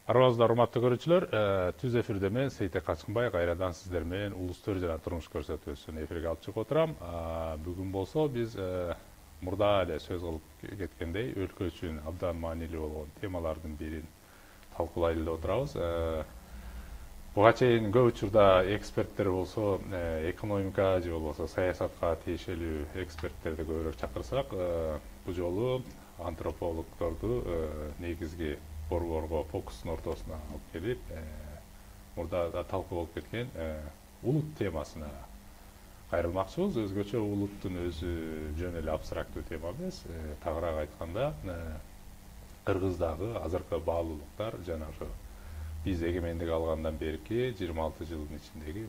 Арбазда урматтуу көрүүчүлөр, түз эфирде мен Сейтек Качкынбай кайрадан сиздер менен улус төр жана турмуш көрсөтүүсүн эфирге алып чыгып отурам. Бүгүн болсо биз мурда эле сөз кылып кеткендей өлкө үчүн абдан маанилүү болгон темалардын бирин талкуулайлы деп отурабыз. Буга чейин көп учурда эксперттер болсо, экономика же болбосо саясатка тиешелүү эксперттерди көбүрөөк чакырсак, бул жолу антропологдорду негизги борборго фокустун ортосуна алып келип, мурда да талкуу болуп кеткен улут темасына кайрылмакчыбыз. Өзгөчө улуттун өзү жөн эле абстрактуу тема эмес, тагыраак айтканда Кыргыздагы азыркы баалуулуктар жана ошо биз эгемендик алгандан берки 26 жылдын ичиндеги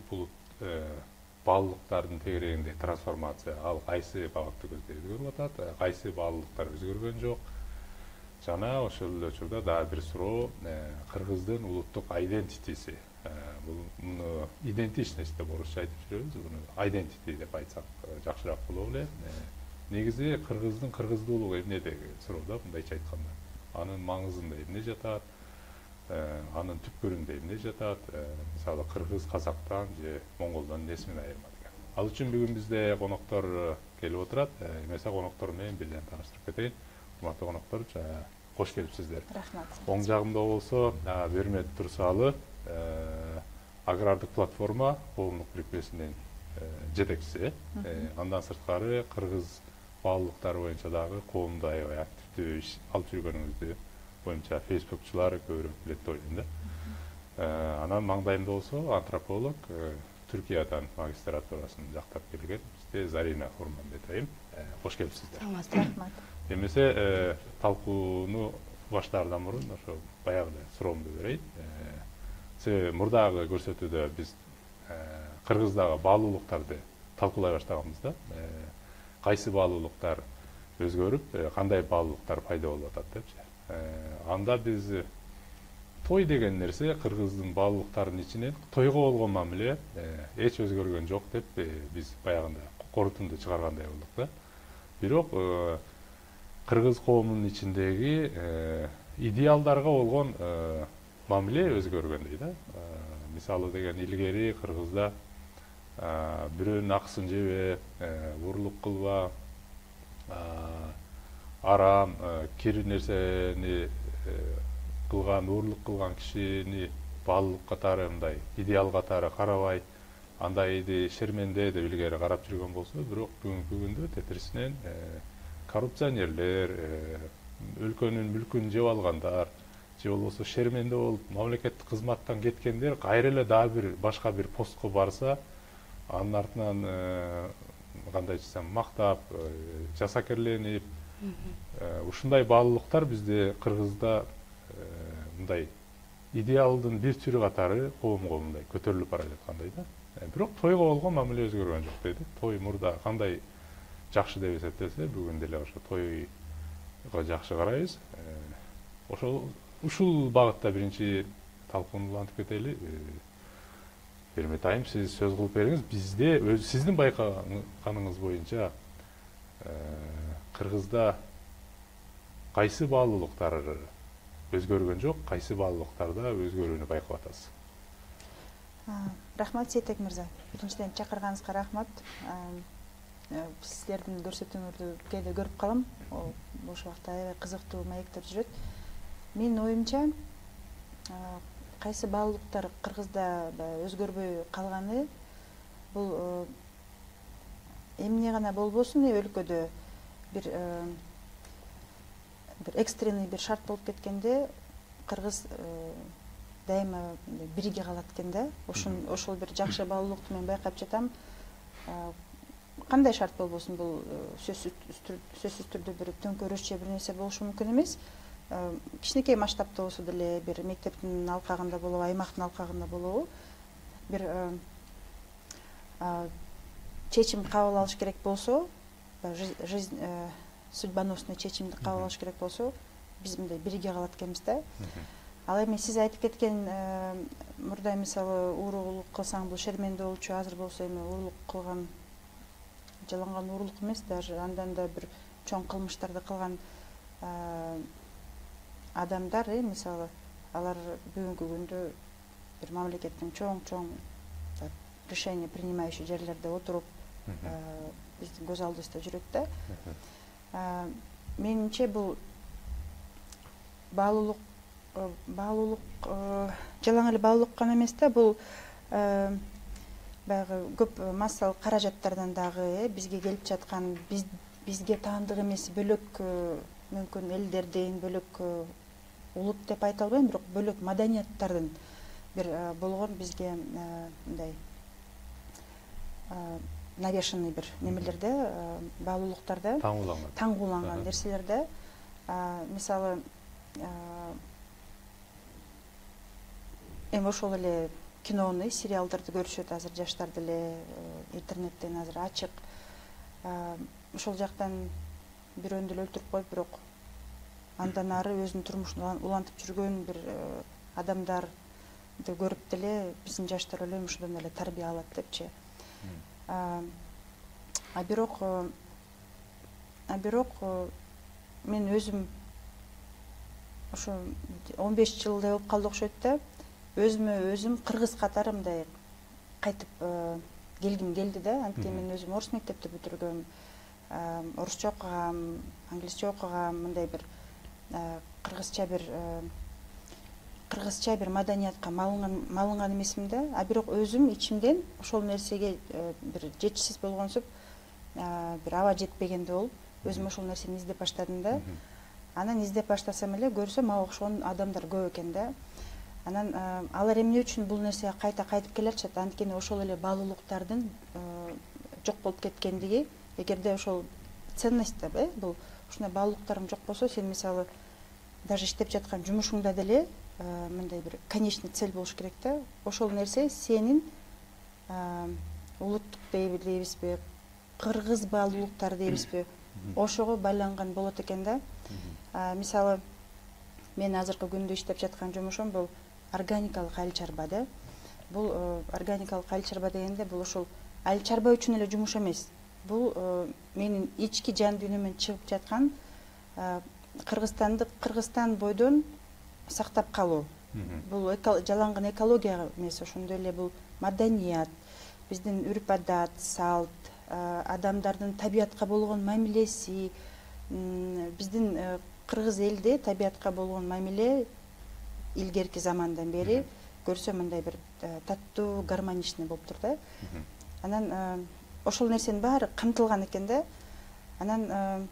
баалуулуктардын тегерегинде трансформация, ал кайсы багытты көздөй өзгөрүп атат, кайсы баалуулуктар өзгөргөн жок. Жана ошол эле учурда дагы бир суроо, кыргыздын улуттук айдентитиси. Буну идентичность деп орусча айтып жүрөбүз, буну айдентити деп айтсак жакшыраак боло эле. Негизи кыргыздын кыргыздуулугу эмнедеги суроо да, мындайча айтканда. Анын маңызында эмне жатат, анын түпкүрүндө эмне жатат, мисалы кыргыз казактан же монголдон эмнеси менен айырма деген. Ал үчүн бүгүн бизде коноктор келип отурат. Эмесе коноктор менен бирден тааныштырып кетейин. Урматтуу коноктор, кош келипсиздер. Рахмат. Оң жагымда болсо Бермет Турсалы, агрардык платформа коомдук бирикмесинин жетекчиси. Андан сырткары кыргыз баалуулуктары боюнча дагы коомдо аябай активдүү иш алып жүргөнүңүздү боюнча фейсбукчулар көбүрөөк билет деп ойлойм да. Анан маңдайымда болсо антрополог, Түркиядан магистратурасын жактап келген бизде Зарина Урманбетайым. Кош келипсиздер. Рахмат. Эмесе талкууну баштаардан мурун ошо баягы суроомду берейин. Себеби мурдагы көрсөтүүдө биз Кыргыздагы баалуулуктарды талкуулай баштаганбыз да. Кайсы баалуулуктар өзгөрүп, кандай баалуулуктар пайда болуп атат депчи. Анда биз той деген нерсе кыргыздын баалуулуктарынын ичинен тойго болгон мамиле эч өзгөргөн жок деп биз баягында корутунду чыгаргандай болдук да. Бирок кыргыз коомунун ичиндеги идеалдарга болгон мамиле өзгөргөндөй да. Мисалы деген илгери Кыргызда бирөөнүн акысын жебе, урлук кылба, арам, кир нерсени кылган, урлук кылган кишини баалуулук катары, мындай идеал катары карабай, андайды шерменде деп илгери карап жүргөн болсо, бирок бүгүнкү күндө тетирисинен коррупционерлер, өлкөнүн мүлкүн жеп алгандар, же болбосо шерменде болуп мамлекеттик кызматтан кеткендер кайра эле дагы бир башка бир постко барса, анын артынан кандай десем мактап, жасакерленип, ушундай баалуулуктар бизде Кыргызда мындай идеалдын бир түрү катары коомго мындай көтөрүлүп бара жаткандай да. Бирок тойго болгон мамиле өзгөргөн жок дейт. Той мурда кандай жакшы деп эсептелсе, бүгүн деле ошо тойго жакшы карайбыз. Ушул багытта биринчи талкууну улантып кетели. Бермет айым, сиз сөз кылып бериңиз. Бизде сиздин байкаганыңыз боюнча Кыргызда кайсы баалуулуктар өзгөргөн жок, кайсы баалуулуктарда өзгөрүүнү байкап атасыз? Рахмат Сейтек мырза. Биринчиден чакырганыңызга рахмат. Сиздердин көрсөтүүңөрдү кээде көрүп калам. Бош убакта аябай кызыктуу маектер жүрөт. Менин оюмча, кайсы баалуулуктар Кыргызда өзгөрбөй калганы бул эмне гана болбосун, өлкөдө бир экстренный бир шарт болуп кеткенде Кыргыз дайыма бирге калат экен да. Ошол бир жакшы баалуулукту мен байкап жатам. Кандай шарт болбосун, бул сөзсүз түрдө бир төңкөрүш же бир нерсе болушу мүмкүн эмес. Кичинекей масштабта болсо деле бир мектептин алкагында болобу, аймактын алкагында болобу бир чечим кабыл алыш керек болсо, жизнь судьбоносный чечимди кабыл алыш керек болсо, биз мындай бирге калат экенбиз да. Ал эми сиз айтып кеткен мурда мисалы уруулук кылсаң бул шерменде болчу, азыр болсо эми уруулук кылган, жаланган уруулук эмес, даже андан да бир чоң кылмыштарды кылган адамдар, мисалы алар бүгүнкү күндө бир мамлекеттин чоң решение принимающий жерлерде отуруп биздин көз алдыбызда жүрөт да. Менимче бул баалуулук жалаң эле баалуулук гана эмес да, бул баягы көп массалык каражаттардан дагы бизге келип жаткан, бизге таандык эмес бөлөк мүмкүн элдердин, бөлөк улут деп айта албайм, бирок бөлөк маданияттардын бир болгон бизге мындай навешанный бир немелерде, баалуулуктарда таңгууланган нерселерде. Мисалы, эми ошол эле кинону, сериалдарды көрүшөт азыр жаштар деле, интернеттен азыр ачык. Ошол жактан бирөөнү деле өлтүрүп коюп, бирок андан ары өзүнүн турмушун улантып жүргөн бир адамдарды көрүп деле биздин жаштар ойлойм ошондон эле тарбия алат депчи. Бирок мен өзүм ошо 15 жылдай болуп калды окшойт да. Өзүм кыргыз катары мындай кайтып келгим келди да. Анткени мен өзүм орус мектепти бүтүргөм, орусча окугам, англисче окугам, мындай бир кыргызча бир маданиятка малынган эмесмин да. Бирок өзүм ичимден ошол нерсеге бир жетишсиз болгонсуп, бир аба жетпегенде болуп, өзүм ошол нерсени издеп баштадым да. Анан издеп баштасам эле көрсөм мага окшогон адамдар көп экен да. Анан алар эмне үчүн бул нерсеге кайтып келе атышат? Анткени ошол эле баалуулуктардын жок болуп кеткендиги, эгерде ошол ценность да, бул ушундай баалуулуктарың жок болсо, сен мисалы даже иштеп жаткан жумушуңда деле мындай бир конечный цель болуш керек да. Ошол нерсе сенин улуттук дейбизби, кыргыз баалуулуктары дейбизби, ошого байланган болот экен да. Мисалы, мен азыркы күндө иштеп жаткан жумушум бул органикалык айыл чарба да. Бул органикалык айыл чарба дегенде бул ошол айыл чарба үчүн эле жумуш эмес. Бул менин ички жан дүйнөмөн чыгып жаткан Кыргызстан бойдон сактап калуу. Бул жалаң гана экология эмес, ошондой эле бул маданият, биздин үрп адат, салт, адамдардын табиятка болгон мамилеси, биздин кыргыз элде табиятка болгон мамиле илгерки замандан бери көрсөм мындай бир таттуу, гармоничный болуптур да. Анан ошол нерсенин баары камтылган экен да. Анан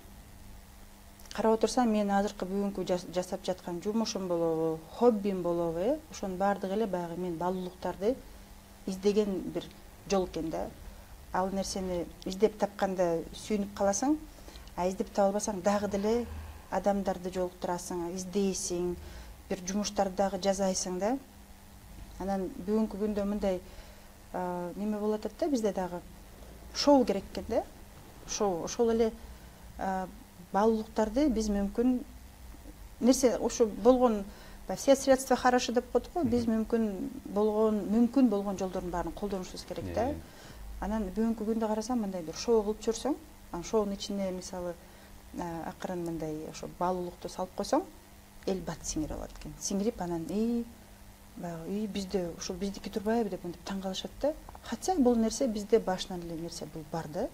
карап отурсам, мен азыркы бүгүнкү жасап жаткан жумушум болобу, хоббим болобу, ошонун баардыгы эле баягы мен баалуулуктарды издеген бир жол экен да. Ал нерсени издеп тапканда сүйүнүп каласың, издеп таба албасаң дагы деле адамдарды жолуктурасың, издейсиң, бир жумуштарды дагы жасайсың да. Анан бүгүнкү күндө мындай неме болуп атат да, бизде дагы шоу керек экен да. Шоу, ошол эле баалуулуктарды биз мүмкүн нерсе ошо болгон все средства хороши деп коет го, биз мүмкүн болгон жолдордун баарын колдонушубуз керек да. Анан бүгүнкү күндө карасам, мындай бир шоу кылып жүрсөң, анан шоунун ичине мисалы акырын мындай ошо баалуулукту салып койсоң, эл бат сиңирип алат экен. Сиңирип анан баягы бизде ушул биздики турбайбы деп мынтип таң калышат да. Хотя бул нерсе бизде башынан эле нерсе бул бар да.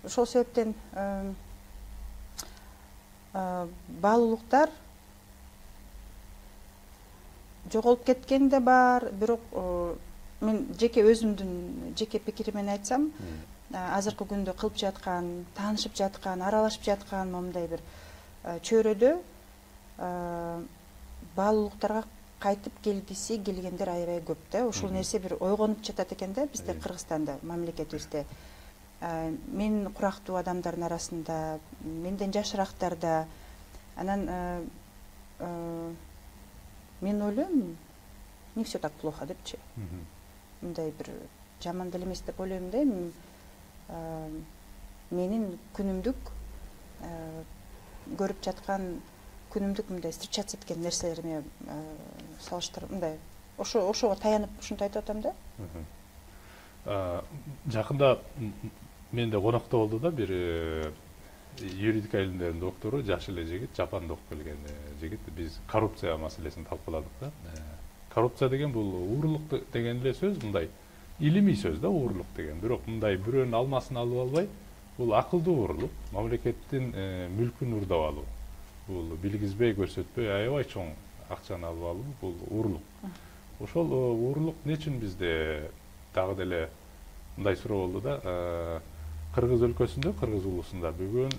Ошол себептен баалуулуктар жоголуп кеткен да бар, бирок мен жеке өзүмдүн жеке пикиримен айтсам, азыркы күндө кылып жаткан, таанышып жаткан, аралашып жаткан момундай бир чөйрөдө баалуулуктарга кайтып келгиси келгендер аябай көп да. Ушул нерсе бир ойгонуп жатат экен да бизде Кыргызстанда, мамлекетибизде. Мен курактуу адамдардын арасында, менден жашырактарда. Анан мен ойлойм, не все так плохо депчи. Мындай бир жаман деле эмес деп ойлойм да. Менин күнүмдүк көрүп жаткан, күнүмдүк мындай встречаться эткен нерселериме салыштырып, мындай ошого таянып ушинтип айтып атам да. Жакында менде конокто болду да бир юридика илимдеринин доктору, жаш эле жигит, Жапанда окуп келген жигит. Биз коррупция маселесин талкууладык да. Коррупция деген бул уурулук деген эле сөз, мындай илимий сөз да, уурулук деген. Бирок мындай бирөөнүн алмасын алып албай, бул акылдуу уурулук, мамлекеттин мүлкүн уурдап алуу. Бул билгизбей, көрсөтпөй, аябай чоң акчаны алып алуу, бул уурулук. Ошол уурулук эмне үчүн бизде дагы деле мындай суроо болду да, Кыргыз өлкөсүндө, Кыргыз улусунда бүгүн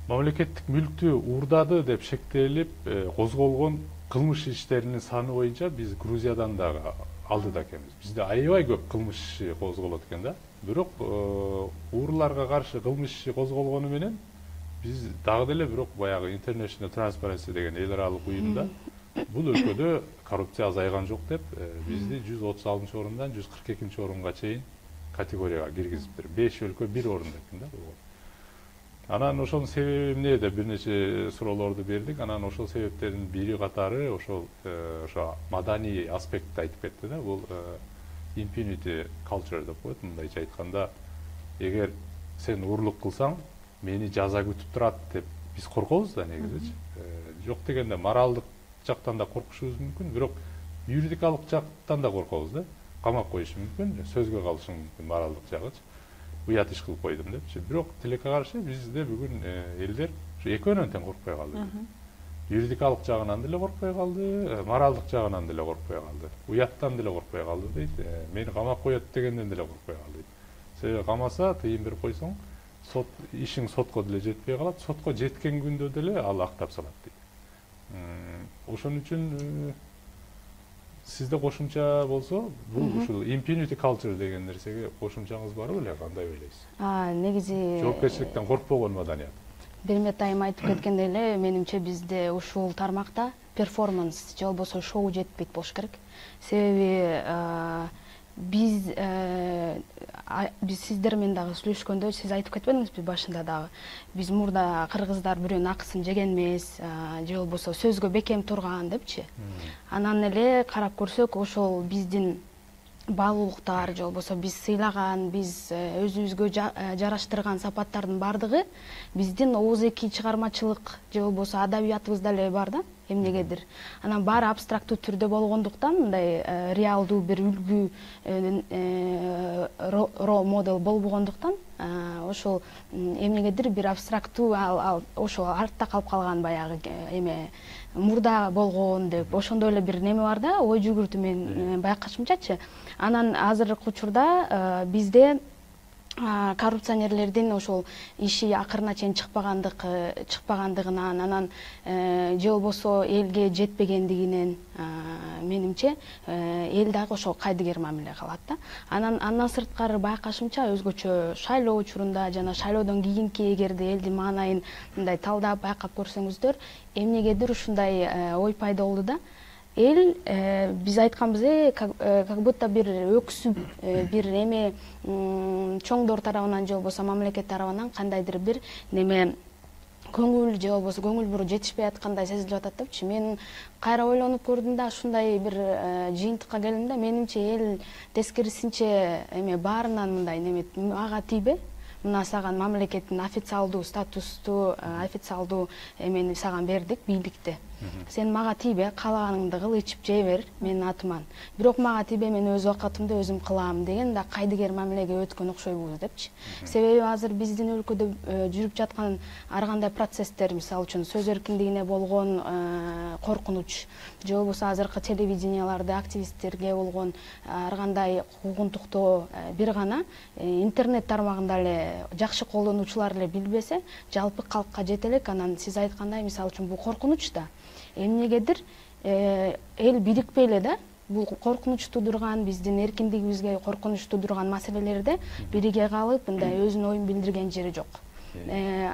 мамлекеттик мүлктү уурдады деп шектелип козголгон кылмыш иштеринин саны боюнча биз Грузиядан дагы алдыда экенбиз. Бизде аябай көп кылмыш иши козголот экен да. Бирок ууруларга каршы кылмыш иши козголгону менен биз дагы деле бирок баягы International Transparency деген эл аралык уюмда бул өлкөдө коррупция азайган жок деп бизди 136 орундан 142 орунга чейин категорияга киргизиптир. 5 өлкө 1 орунда экен да бул. Анан ошонун себеби эмне деп бир нече суроолорду бердик. Анан ошол себептердин бири катары ошо маданий аспектти айтып кетти да. Бул impunity culture деп коет. Мындайча айтканда, эгер сен уурулук кылсаң, мени жаза күтүп турат деп биз коркобуз да негизичи. Жок дегенде моралдык жактан да коркушубуз мүмкүн, бирок юридикалык жактан да коркобуз да. Камап коюшу мүмкүн, сөзгө калышы мүмкүн моралдык жагычы. Уят иш кылып койдум депчи. Бирок тилекке каршы бизде бүгүн элдер экөөнөн тең коркпой калды. Юридикалык жагынан деле коркпой калды, моралдык жагынан деле коркпой калды, уяттан деле коркпой калды дейт. Мени камап коет дегенден деле коркпой калды. Себеби камаса, тыйын берип койсоң, сот ишиң сотко деле жетпей калат, сотко жеткен күндө деле ал актап салат дейт. Ошон үчүн сизде кошумча болсо, бул ушул impunity culture деген нерсеге кошумчаңыз барбы эле, кандай ойлойсуз? Негизи жоопкерчиликтен коркпогон маданият. Бермет айым айтып кеткендей эле, менимче бизде ушул тармакта перформанс же болбосо шоу жетпейт болуш керек. Себеби биз сиздер менен дагы сүйлөшкөндө сиз айтып кетпедиңизби башында дагы, биз мурда кыргыздар бирөөнүн акысын жеген эмес, же болбосо сөзгө бекем турган депчи. Анан эле карап көрсөк, ошол биздин баалуулуктар же болбосо биз сыйлаган, биз өзүбүзгө жараштырган сапаттардын баардыгы биздин ооз-эки чыгармачылык же болбосо адабиятыбызда эле бар да, эмнегедир. Анан баары абстрактуу түрдө болгондуктан, мындай реалдуу бир үлгү рол модел болбогондуктан, ошол эмнегедир бир абстрактуу ошол артта калып калган баягы эме мурда болгон деп ошондой эле бир неме бар да, ой жүгүртүү мен байкашымчачы. Анан азыркы учурда бизде коррупционерлердин ошол иши акырына чейин чыкпагандыгынан, анан же болбосо элге жетпегендигинен менимче эл дагы ошол кайдыгер мамиле кылат да. Андан сырткары байкашымча өзгөчө шайлоо учурунда жана шайлоодон кийинки эгерде элдин маанайын мындай талдап байкап көрсөңүздөр, эмнегедир ушундай ой пайда болду да. Эл биз айтканбыз, как будто бир өксүп, бир эме чоңдор тарабынан же болбосо мамлекет тарабынан кандайдыр бир неме көңүл же болбосо көңүл буруу жетишпей аткандай сезилип атат депчи. Мен кайра ойлонуп көрдүм да, ушундай бир жыйынтыкка келдим да, менимче эл тескерисинче эме баарынан мындай неме мага тийбе. Мына саган мамлекеттин официалдуу статусту, официалдуу эмени саган бердик, бийликти. Сен мага тийбе, каалаганыңды кыл, ичип жей бер, менин атыман. Бирок мага тийбе, мен өз убакытымды өзүм кылам деген да кайдыгер мамилеге өткөн окшойбуз депчи. Себеби азыр биздин өлкөдө жүрүп жаткан ар кандай процесстер, мисалы үчүн сөз эркиндигине болгон коркунуч, же болбосо азыркы телевиденияларды активисттерге болгон ар кандай куугунтуктоо бир гана интернет тармагында эле жакшы колдонуучулар эле билбесе, жалпы калкка жете элек. Анан сиз айткандай, мисалы үчүн бул коркунуч да, эмнегедир эл бирикпей эле да, бул коркунуч тудурган, биздин эркиндигибизге коркунуч тудурган маселелерде бириге калып, мындай өзүнүн оюн билдирген жери жок.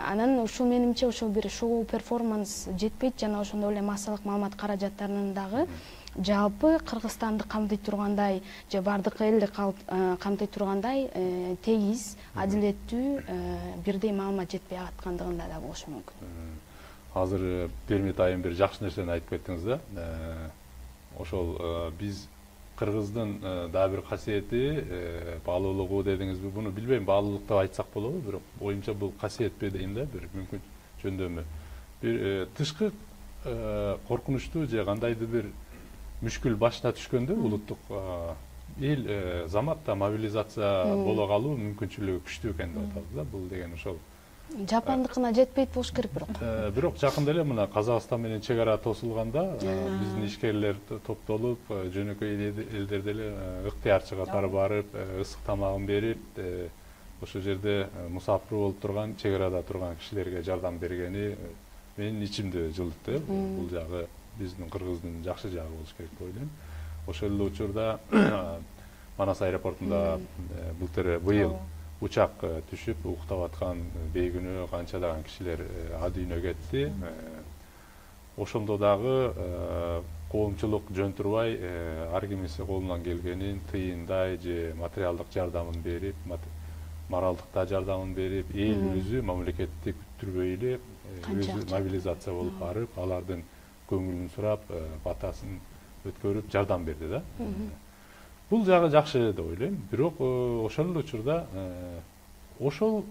Анан ушул менимче ошол бир шоу перформанс жетпейт, жана ошондой эле массалык маалымат каражаттарынын дагы жалпы Кыргызстанды камтый тургандай же бардык элди камтый тургандай тегиз, адилеттүү бирдей маалымат жетпей аткандыгында да болушу мүмкүн. Азыр Бермет айым бир жакшы нерсени айтып кеттиңиз да. Ошол биз кыргыздын дагы бир касиети баалуулугу дедиңизби, буну билбейм, баалуулук деп айтсак болобу, бирок оюмча бул касиетпи дейм да, бир мүмкүн жөндөмү. Бир тышкы коркунучтуу же кандайдыр бир мүшкүл башына түшкөндө улуттук эл заматта мобилизация боло калуу мүмкүнчүлүгү күчтүү экен деп атабыз да. Бул деген ошол Жапандыкына жетпейт болуш керек бирок. Бирок жакында эле мына Казакстан менен чек ара тосулганда биздин ишкерлер топтолуп, жөнөкөй элдерде эле ыктыярчы катары барып, ысык тамагын берип, ошол жерде мусафир болуп турган, чек арада турган кишилерге жардам бергени менин ичимди жылытты. Бул жагы биздин кыргыздын жакшы жагы болуш керек деп ойлойм. Ошол эле учурда Манас аэропортунда быйыл учак түшүп уктап аткан бейгүнөө канчалаган кишилер ад үйүнө кетти. Ошондо дагы коомчулук жөн турбай ар кимиси колунан келгенин тыйындай же материалдык жардамын берип, моралдык да жардамын берип, эл өзү мамлекетти күттүрбөй эле өзү мобилизация болуп барып, алардын көңүлүн сурап, батасын өткөрүп жардам берди да. Бул жагы жакшы деп ойлойм. Бирок ошол эле учурда ошол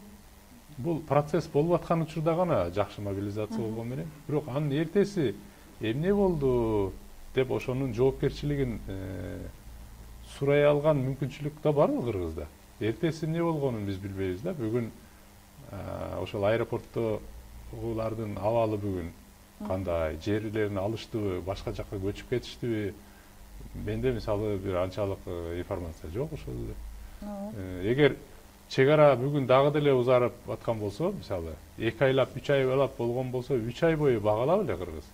бул процесс болуп аткан учурда гана жакшы мобилизация болгон менен, бирок анын эртеси эмне болду деп ошонун жоопкерчилигин сурай алган мүмкүнчүлүк да барбы Кыргызда? Эртеси эмне болгонун биз билбейбиз да. Бүгүн ошол аэропорттогулардын абалы бүгүн кандай, жерлерин алыштыбы, башка жакка көчүп кетиштиби? Менде мисалы бир анчалык информация жок ошол эле. Эгер чек ара бүгүн дагы деле узарып аткан болсо, мисалы 2 айлап, 3 айлап болгон болсо, 3 ай бою багалап эле Кыргыз.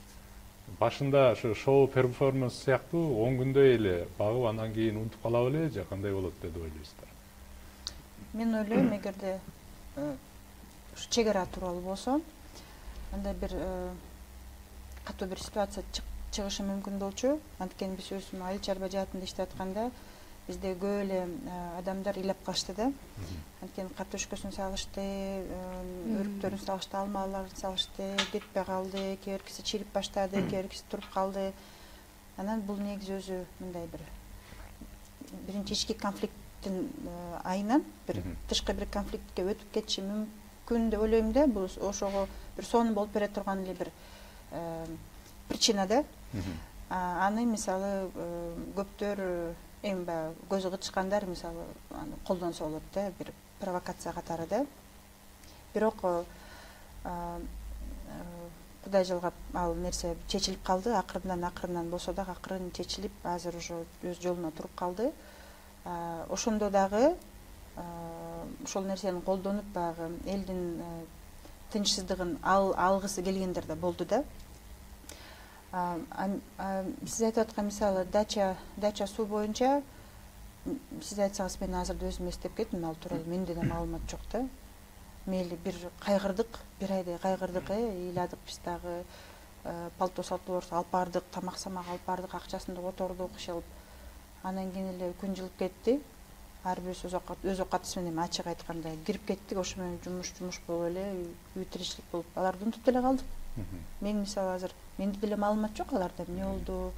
Башында ошо шоу перформанс сыяктуу 10 күндөй эле багып, андан кийин унутуп калабы эле же кандай болот деп ойлойсуздар? Мен ойлойм, эгерде ушу чек ара тууралуу болсо, андай бир катуу бир ситуация чыгышы мүмкүн болчу. Анткени биз өз айыл чарба жаатында иштеп атканда бизде көп эле адамдар ыйлап калышты да. Анткени картошкасын салышты, өрүктөрүн салышты, алмаларын салышты, кетпей калды, кээ биркиси чирип баштады, кээ биркиси туруп калды. Анан бул негизи өзү мындай биринчи ички конфликттин айынан бир тышкы бир конфликтке өтүп кетиши мүмкүн деп ойлойм да. Бул ошого бир сонун болуп бере турган эле бир причина да. Аны мисалы көптөр эми баягы көзү кычкандар мисалы аны колдонсо болот да, бир провокация катары да. Бирок Кудай жалгап ал нерсе чечилип калды, акырындан болсо дагы акырын чечилип, азыр уже өз жолуна туруп калды. Ошондо дагы ошол нерсени колдонуп баягы элдин тынчсыздыгын алгысы келгендер да болду да. Сиз айтып аткан мисалы дача суу боюнча сиз айтсаңыз мен азыр өзүм эстеп кеттим, ал тууралуу менде да маалымат жок да. Мейли бир кайгырдык, бир айдай кайгырдык, ыйладык биз дагы палто сатып алып бардык, тамак-самак алып бардык, акчасын да котордук, иш алып. Анан кийин эле күн жылып кетти. Ар бирөөсү өз окатыбыз менен ачык айтканда кирип кеттик, ошо менен жумуш болуп эле, үй тиричилик болуп, аларды унутуп деле калдык. Мен мисалы азыр менде деле маалымат жок аларда эмне болду.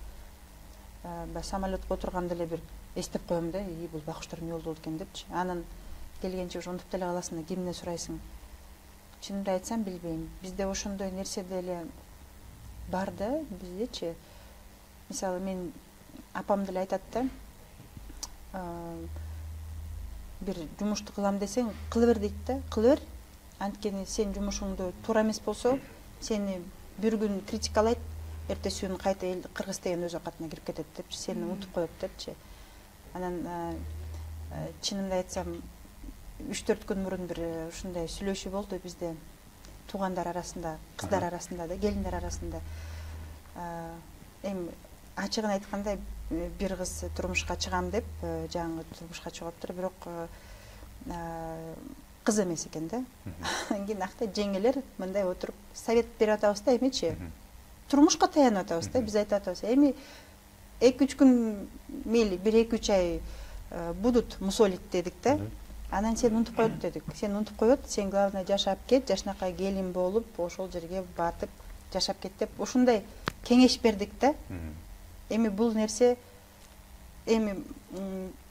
Самолетко отурганда эле бир эстеп коем да, бул байкуштар эмне болду экен депчи. Анан келгенче уже унутуп деле каласың да, кимден сурайсың. Чынымды айтсам билбейм. Бизде ошондой нерсе деле бар да, биздечи. Мисалы мен апам деле айтат да, бир жумушту кылам десең, кыла бер дейт да, кыла бер. Анткени сен жумушуңду туура эмес болсо, сени бир күн критикалайт, эртеси күнү кайта Кыргыз деген өз окатына кирип кетет депчи, сени унутуп коет депчи. Анан чынымды айтсам 3-4 күн мурун бир ушундай сүйлөшүү болду бизде туугандар арасында, кыздар арасында да, келиндер арасында. Эми ачыгын айтканда бир кыз турмушка чыгам деп, жаңы турмушка чыгып атыптыр, бирок кыз эмес экен да. Анан кийин акта жеңелер мындай отуруп совет берип атабыз да, эмичи турмушка таянып атабыз да, биз айтып атабыз. Эми 2-3 күн мейли, бир 2-3 ай будут мусолить дедик да. Анан сен унутуп коет дедик. Сен унутуп коет, сен главное жашап кет, жашынакай келин болуп, ошол жерге батып жашап кет деп ушундай кеңеш бердик да. Эми бул нерсе эми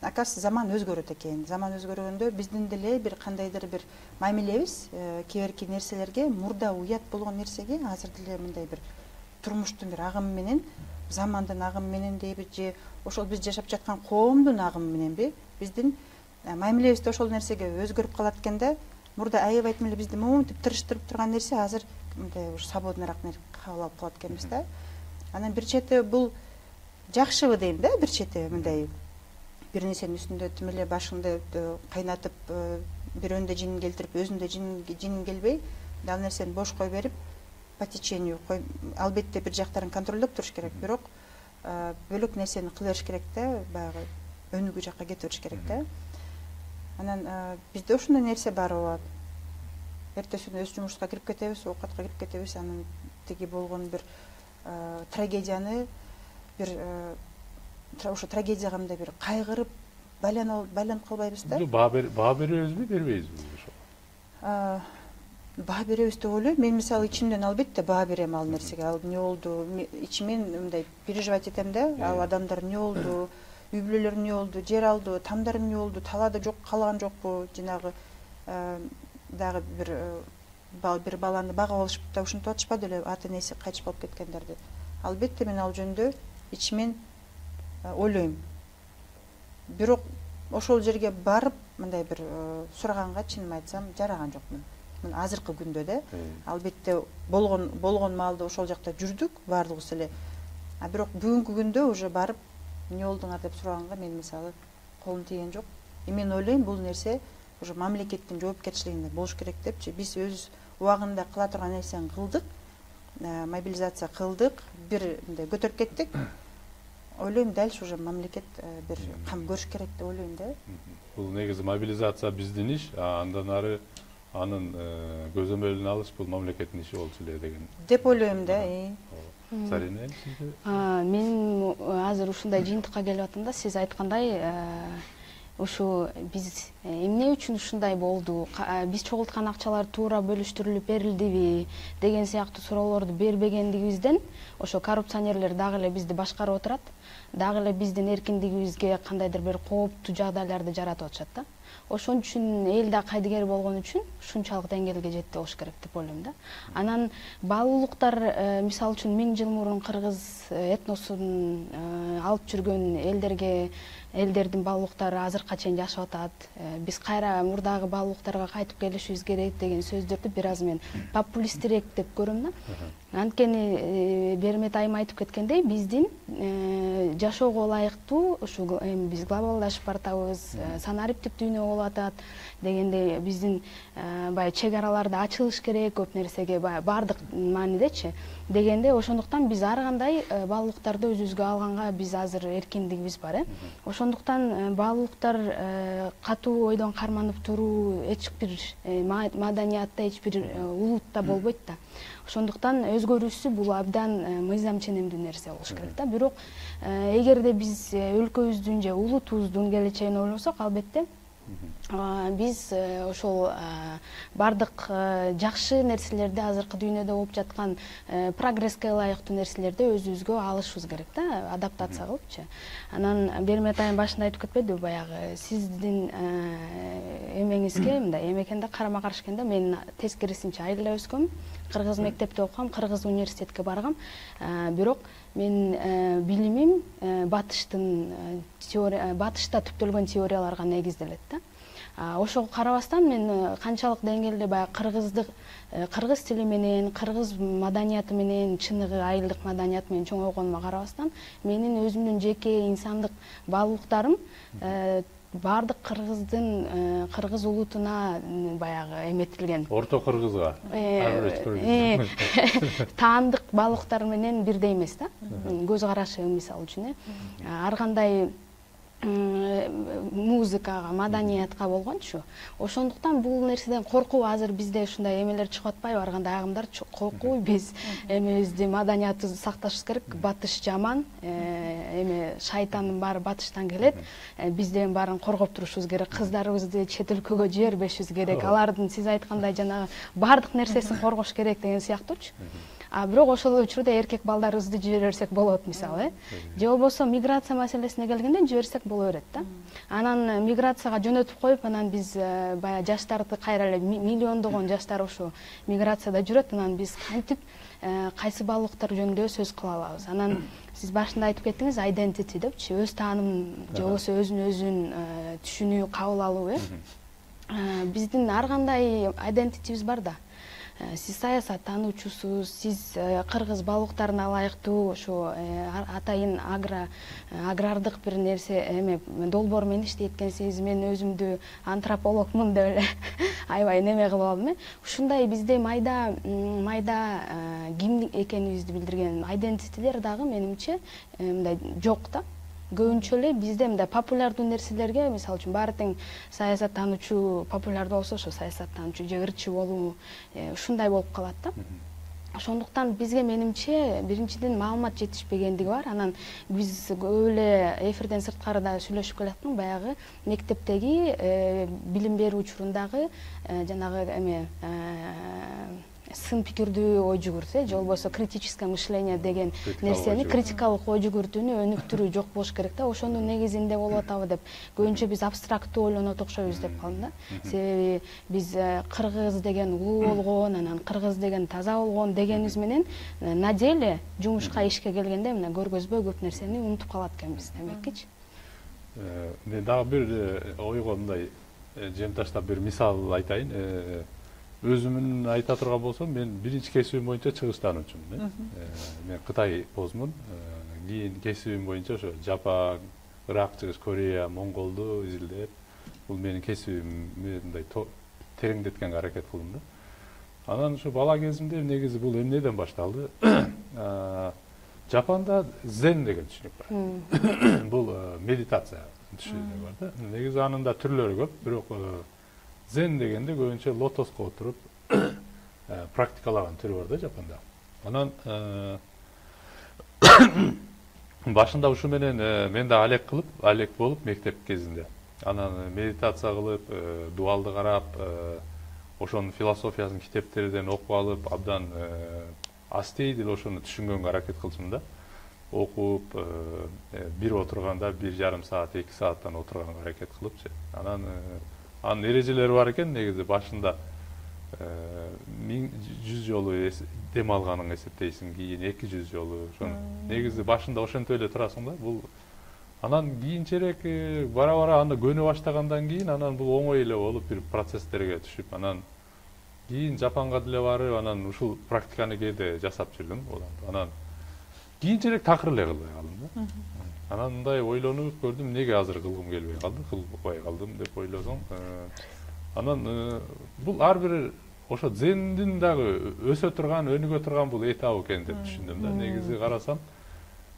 оказывается заман өзгөрөт экен. Заман өзгөргөндө биздин деле бир кандайдыр бир мамилебиз кээ бирки нерселерге, мурда уят болгон нерсеге азыр деле мындай бир турмуштун бир агымы менен, замандын агымы менен дейби, же ошол биз жашап жаткан коомдун агымы мененби биздин мамилебиз да ошол нерсеге өзгөрүп калат экен да. Мурда аябайт эле бизди монтип тырыштырып турган нерсе азыр мындай уж свободныйраак кабыл алып калат экенбиз да. Анан бир чети бул жакшыбы дейм да, бир чети мындай бир нерсенин үстүндө тим эле башыңды кайнатып, бирөөнү да жинин келтирип, өзүнүн да жинин келбей, ал нерсени бош кое берип, по течению албетте бир жактарын контролдоп туруш керек, бирок бөлөк нерсени кыла бериш керек да, баягы өнүгүү жакка кете бериш керек да. Анан бизде ушундай нерсе бар болот. Эртеси күнү өз жумушка кирип кетебиз, оокатка кирип кетебиз, анан тиги болгон бир трагедияны бир ошо трагедияга мындай бир кайгырып байланып калбайбыз да. Баа беребизби, бербейбизби ошо? Баа беребиз деп ойлойм. Мен мисалы ичимден албетте баа берем ал нерсеге. Ал эмне болду? Ичимен мындай переживать этем да. Ал адамдар эмне болду? Үй бүлөлөр эмне болду? Жер алды, тамдар эмне болду? Талаада жок калган жокпу? Жанагы дагы бир баланы бага алышып да ушинтип атышпады эле, ата энеси кайтыш болуп кеткендерди. Албетте мен ал жөнүндө ичимен ойлойм. Бирок ошол жерге барып мындай бир сураганга чынын айтсам жараган жокмун. Азыркы күндө да. Албетте болгон маалда ошол жакта жүрдүк баардыгыбыз эле. Бирок бүгүнкү күндө уже барып эмне болдуңар деп сураганга мен мисалы колум тийген жок. Мен ойлойм бул нерсе уже мамлекеттин жоопкерчилигинде болуш керек депчи. Биз өз убагында кыла турган нерсени кылдык, мобилизация кылдык, бир мындай көтөрүп кеттик. Ойлойм дальше уже мамлекет бир кам көрүш керек деп ойлойм да. Бул негизи мобилизация биздин иш, андан ары анын көзөмөлүн алыш бул мамлекеттин иши болчу эле деген. Деп ойлойм да. Зарина, сизде? Мен азыр ушундай жыйынтыкка келип атам да, сиз айткандай ушу биз эмне үчүн ушундай болду, биз чогулткан акчалар туура бөлүштүрүлүп берилдиби деген сыяктуу суроолорду бербегендигибизден ошо коррупционерлер дагы эле бизди башкарып отурат, дагы эле биздин эркиндигибизге кандайдыр бир кооптуу жагдайларды жаратып атышат да. Ошон үчүн эл да кайдыгер болгон үчүн ушунчалык деңгээлге жетти болуш керек деп ойлойм да. Анан баалуулуктар мисалы үчүн 1000 жыл мурун кыргыз этносун алып жүргөн элдердин баалуулуктары азыркыга чейин жашап атат. Биз кайра мурдагы баалуулуктарга кайтып келишибиз керек деген сөздөрдү бир аз мен популисттирээк деп көрөм да. Анткени Бермет айым айтып кеткендей, биздин жашоого ылайыктуу ушу биз глобалдашып баратабыз, санариптик дүйнө болуп атат дегендей, биздин баягы чек араларды ачылыш керек көп нерсеге, баардык маанидечи дегенде, ошондуктан биз ар кандай баалуулуктарды өзүбүзгө алганга биз азыр эркиндигибиз бар. Ошондуктан баалуулуктар катуу ойдон карманып туруу эч бир маданиятта, эч бир улутта болбойт да. Ошондуктан өзгөрүүсү бул абдан мыйзам ченемдүү нерсе болуш керек да. Бирок эгерде биз өлкөбүздүн же улутубуздун келечегин ойлосок, албетте биз ошол бардык жакшы нерселерди, азыркы дүйнөдө болуп жаткан прогресске ылайыктуу нерселерди өзүбүзгө алышыбыз керек да, адаптация кылыпчы. Анан Бермет айым башында айтып кетпедиби, баягы сиздин эмеңизге мындай эме экенде, карама каршы экенде, мен тескерисинче айылда өскөм, кыргыз мектепте окугам, кыргыз университетке баргам. Бирок мен билимим батышта түптөлгөн теорияларга негизделет да. Ошого карабастан мен канчалык деңгээлде баягы кыргыз тили менен, кыргыз маданияты менен, чыныгы айылдык маданият менен чоңойгонума карабастан, менин өзүмдүн жеке инсандык баалуулуктарым баардык кыргыз улутуна баягы эметилген. Орто кыргызга. Таандык баалуулуктар менен бирдей эмес да. Көз карашы мисалы үчүн ар кандай музыкага, маданиятка болгончу. Ошондуктан бул нерседен коркуу азыр бизде ушундай эмелер чыгып атпайбы, ар кандай агымдар коркуу, биз эмебизди, маданиятыбызды сакташыбыз керек. Батыш жаман, эме шайтандын баары батыштан келет. Биз деген баарын коргоп турушубуз керек. Кыздарыбызды чет өлкөгө жибербешибиз керек. Алардын сиз айткандай жанагы баардык нерсесин коргош керек деген сыяктуучу. А бирок ошол учурда эркек балдарыбызды жиберсек болот мисалы, же болбосо миграция маселесине келгенде жиберсек боло берет да. Анан миграцияга жөнөтүп коюп, анан биз баягы жаштарды кайра эле миллиондогон жаштар ошо миграцияда жүрөт, анан биз кантип кайсы баалуулуктар жөнүндө сөз кыла алабыз. Анан сиз башында айтып кеттиңиз, identity депчи, өз тааным же болбосо өзүн түшүнүү, кабыл алуу, биздин ар кандай identityбиз бар да. Сиз саясаттануучусуз, сиз кыргыз баалуулуктарына ылайыктуу ошо атайын агрардык бир нерсе долбоор менен иштейт экенсиз, мен өзүмдү антропологмун деп эле аябай неме кылып алдым. Ушундай бизде майда ким экенибизди билдирген identityдер дагы менимче мындай жок да. Көбүнчө эле бизде мындай популярдуу нерселерге, мисалы үчүн баары тең саясаттануучу популярдуу болсо, ошо саясаттануучу же ырчы болуу, ушундай болуп калат да. Ошондуктан бизге менимче биринчиден маалымат жетишпегендиги бар. Анан биз көп эле эфирден сырткары да сүйлөшүп келаттык, баягы мектептеги билим берүү учурундагы жанагы сын пикирдүү ой жүгүртүү, же болбосо критическое мышление деген нерсени, критикалык ой жүгүртүүнү өнүктүрүү жок болуш керек да. Ошонун негизинде болуп атабы деп, көбүнчө биз абстрактуу ойлонот окшойбуз деп калдым да. Себеби биз кыргыз деген улуу болгон, анан кыргыз деген таза болгон дегенибиз менен на деле жумушка ишке келгенде мына көргөзбөй көп нерсени унутуп калат экенбиз демекчи. Мен дагы бир ойго мындай жемташтап бир мисал айтайын. Өзүмүн айта турган болсом, мен биринчи кесибим боюнча чыгыштануучумун. Мен Кытай позмун. Кийин кесибим боюнча ошо Жапон, Ирак, Чыгыш Корея, Монголду изилдеп, бул менин кесибимди мындай тереңдеткенге аракет кылдым да. Анан ушу бала кезимде негизи бул эмнеден башталды? Жапонда зен деген түшүнүк бар. Бул медитация түшүнүгү бар да. Негизи анын да түрлөрү көп, бирок зен дегенде көбүнчө лотоско отуруп практикалаган түрү бар да Жапонда. Анан башында ушу менен мен да алек болуп мектеп кезинде. Анан медитация кылып, дуалды карап, ошонун философиясын китептерден окуп алып, абдан астей деле ошону түшүнгөнгө аракет кылчумун да. Окуп, бир отурганда 1,5 саат, 2 сааттан отурганга аракет кылыпчы. Анын эрежелери бар экен, негизи башында 100 жолу дем алганын эсептейсиң, кийин 200 жолу. Негизи башында ошентип эле турасың да. Бул анан кийинчерээк бара аны көнө баштагандан кийин анан бул оңой эле болуп бир процесстерге түшүп, анан кийин Жапонго деле барып, анан ушул практиканы кээде жасап жүрдүм. Анан кийинчерээк такыр эле кылбай калдым да. Анан мындай ойлонуп көрдүм, эмнеге азыр кылгым келбей калды, кылбай калдым деп ойлосоң. Анан бул ар бир ошо зендин дагы өсө турган, өнүгө турган бул этабы экен деп түшүндүм да. Негизи карасам,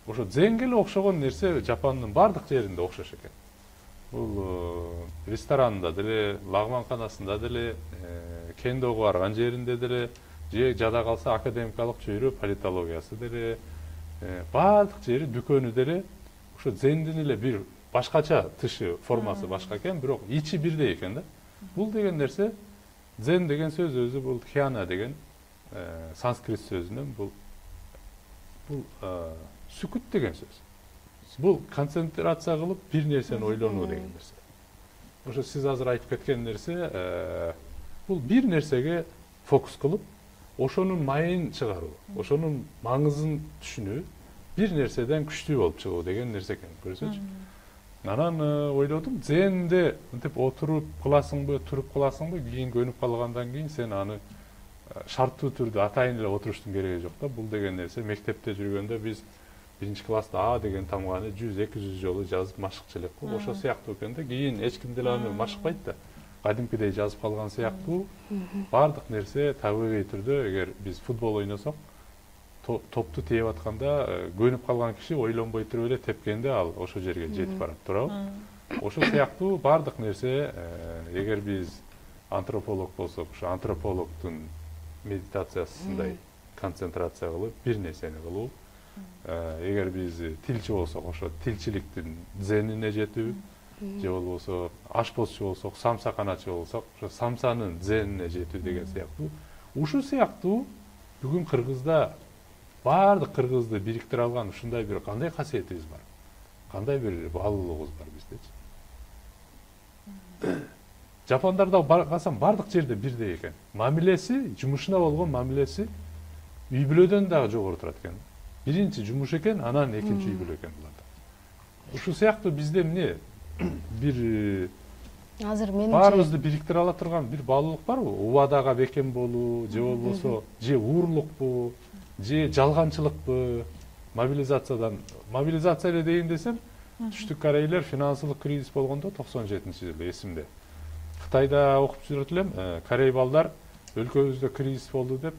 ошо зенге эле окшогон нерсе Жапондун бардык жеринде окшош экен. Бул ресторанында деле, лагманканасында деле, кендого барган жеринде деле, же жада калса академикалык чөйрө политологиясы деле, бардык жери, дүкөнү деле ошо зендин эле бир башкача тышы, формасы башка экен, бирок ичи бирдей экен да. Бул деген нерсе, зен деген сөз өзү бул тхьяна деген санскрит сөзүнөн бул сүкүт деген сөз. Бул концентрация кылып бир нерсени ойлонуу деген нерсе. Ошо сиз азыр айтып кеткен нерсе, бул бир нерсеге фокус кылып, ошонун майын чыгаруу, ошонун маңызын түшүнүү, бир нерседен күчтүү болуп чыгуу деген нерсе экен, көрсөчү. Анан ойлодум, зенде мынтип отуруп кыласыңбы, туруп кыласыңбы, кийин көнүп калгандан кийин сен аны шарттуу түрдө атайын эле отуруштун кереги жок да. Бул деген нерсе мектепте жүргөндө биз биринчи класста А деген тамганы 100-200 жолу жазып машыкчу элек го. Ошо сыяктуу экен да. Кийин эч ким деле аны машыкпайт да. Кадимкидей жазып калган сыяктуу бардык нерсе табигый түрдө, эгер биз футбол ойносок, топту тээп атканда көнүп калган киши ойлонбой туруп эле тепкенде ал ошо жерге жетип барат, туурабы? Ошо сыяктуу бардык нерсе, эгер биз антрополог болсок, ошо антропологдун медитациясындай концентрация кылып, бир нерсени кылуу. Эгер биз тилчи болсок, ошо тилчиликтин зенине жетүү, же болбосо ашпозчу болсок, самса каначы болсок, ошо самсанын зенине жетүү деген сыяктуу. Ушул сыяктуу бүгүн Кыргызда баардык кыргызды бириктире алган ушундай бир кандай касиетибиз бар, кандай бир баалуулугубуз бар биздечи. Жапондарда барсам баардык жерде бирдей экен. Мамилеси, жумушуна болгон мамилеси үй бүлөдөн дагы жогору турат экен. Биринчи жумуш экен, анан экинчи үй бүлө экен буларда. Ушул сыяктуу бизде эмне бир азыр менимче баарыбызды бириктире ала турган бир баалуулук барбы? Убадага бекем болуу, же болбосо же уурлукпу, же жалганчылыкпы, мобилизация эле дейин десем, Түштүк Корейлер финансылык кризис болгондо 97-жылы эсимде. Кытайда окуп жүрөт элем, корей балдар өлкөбүздө кризис болду деп,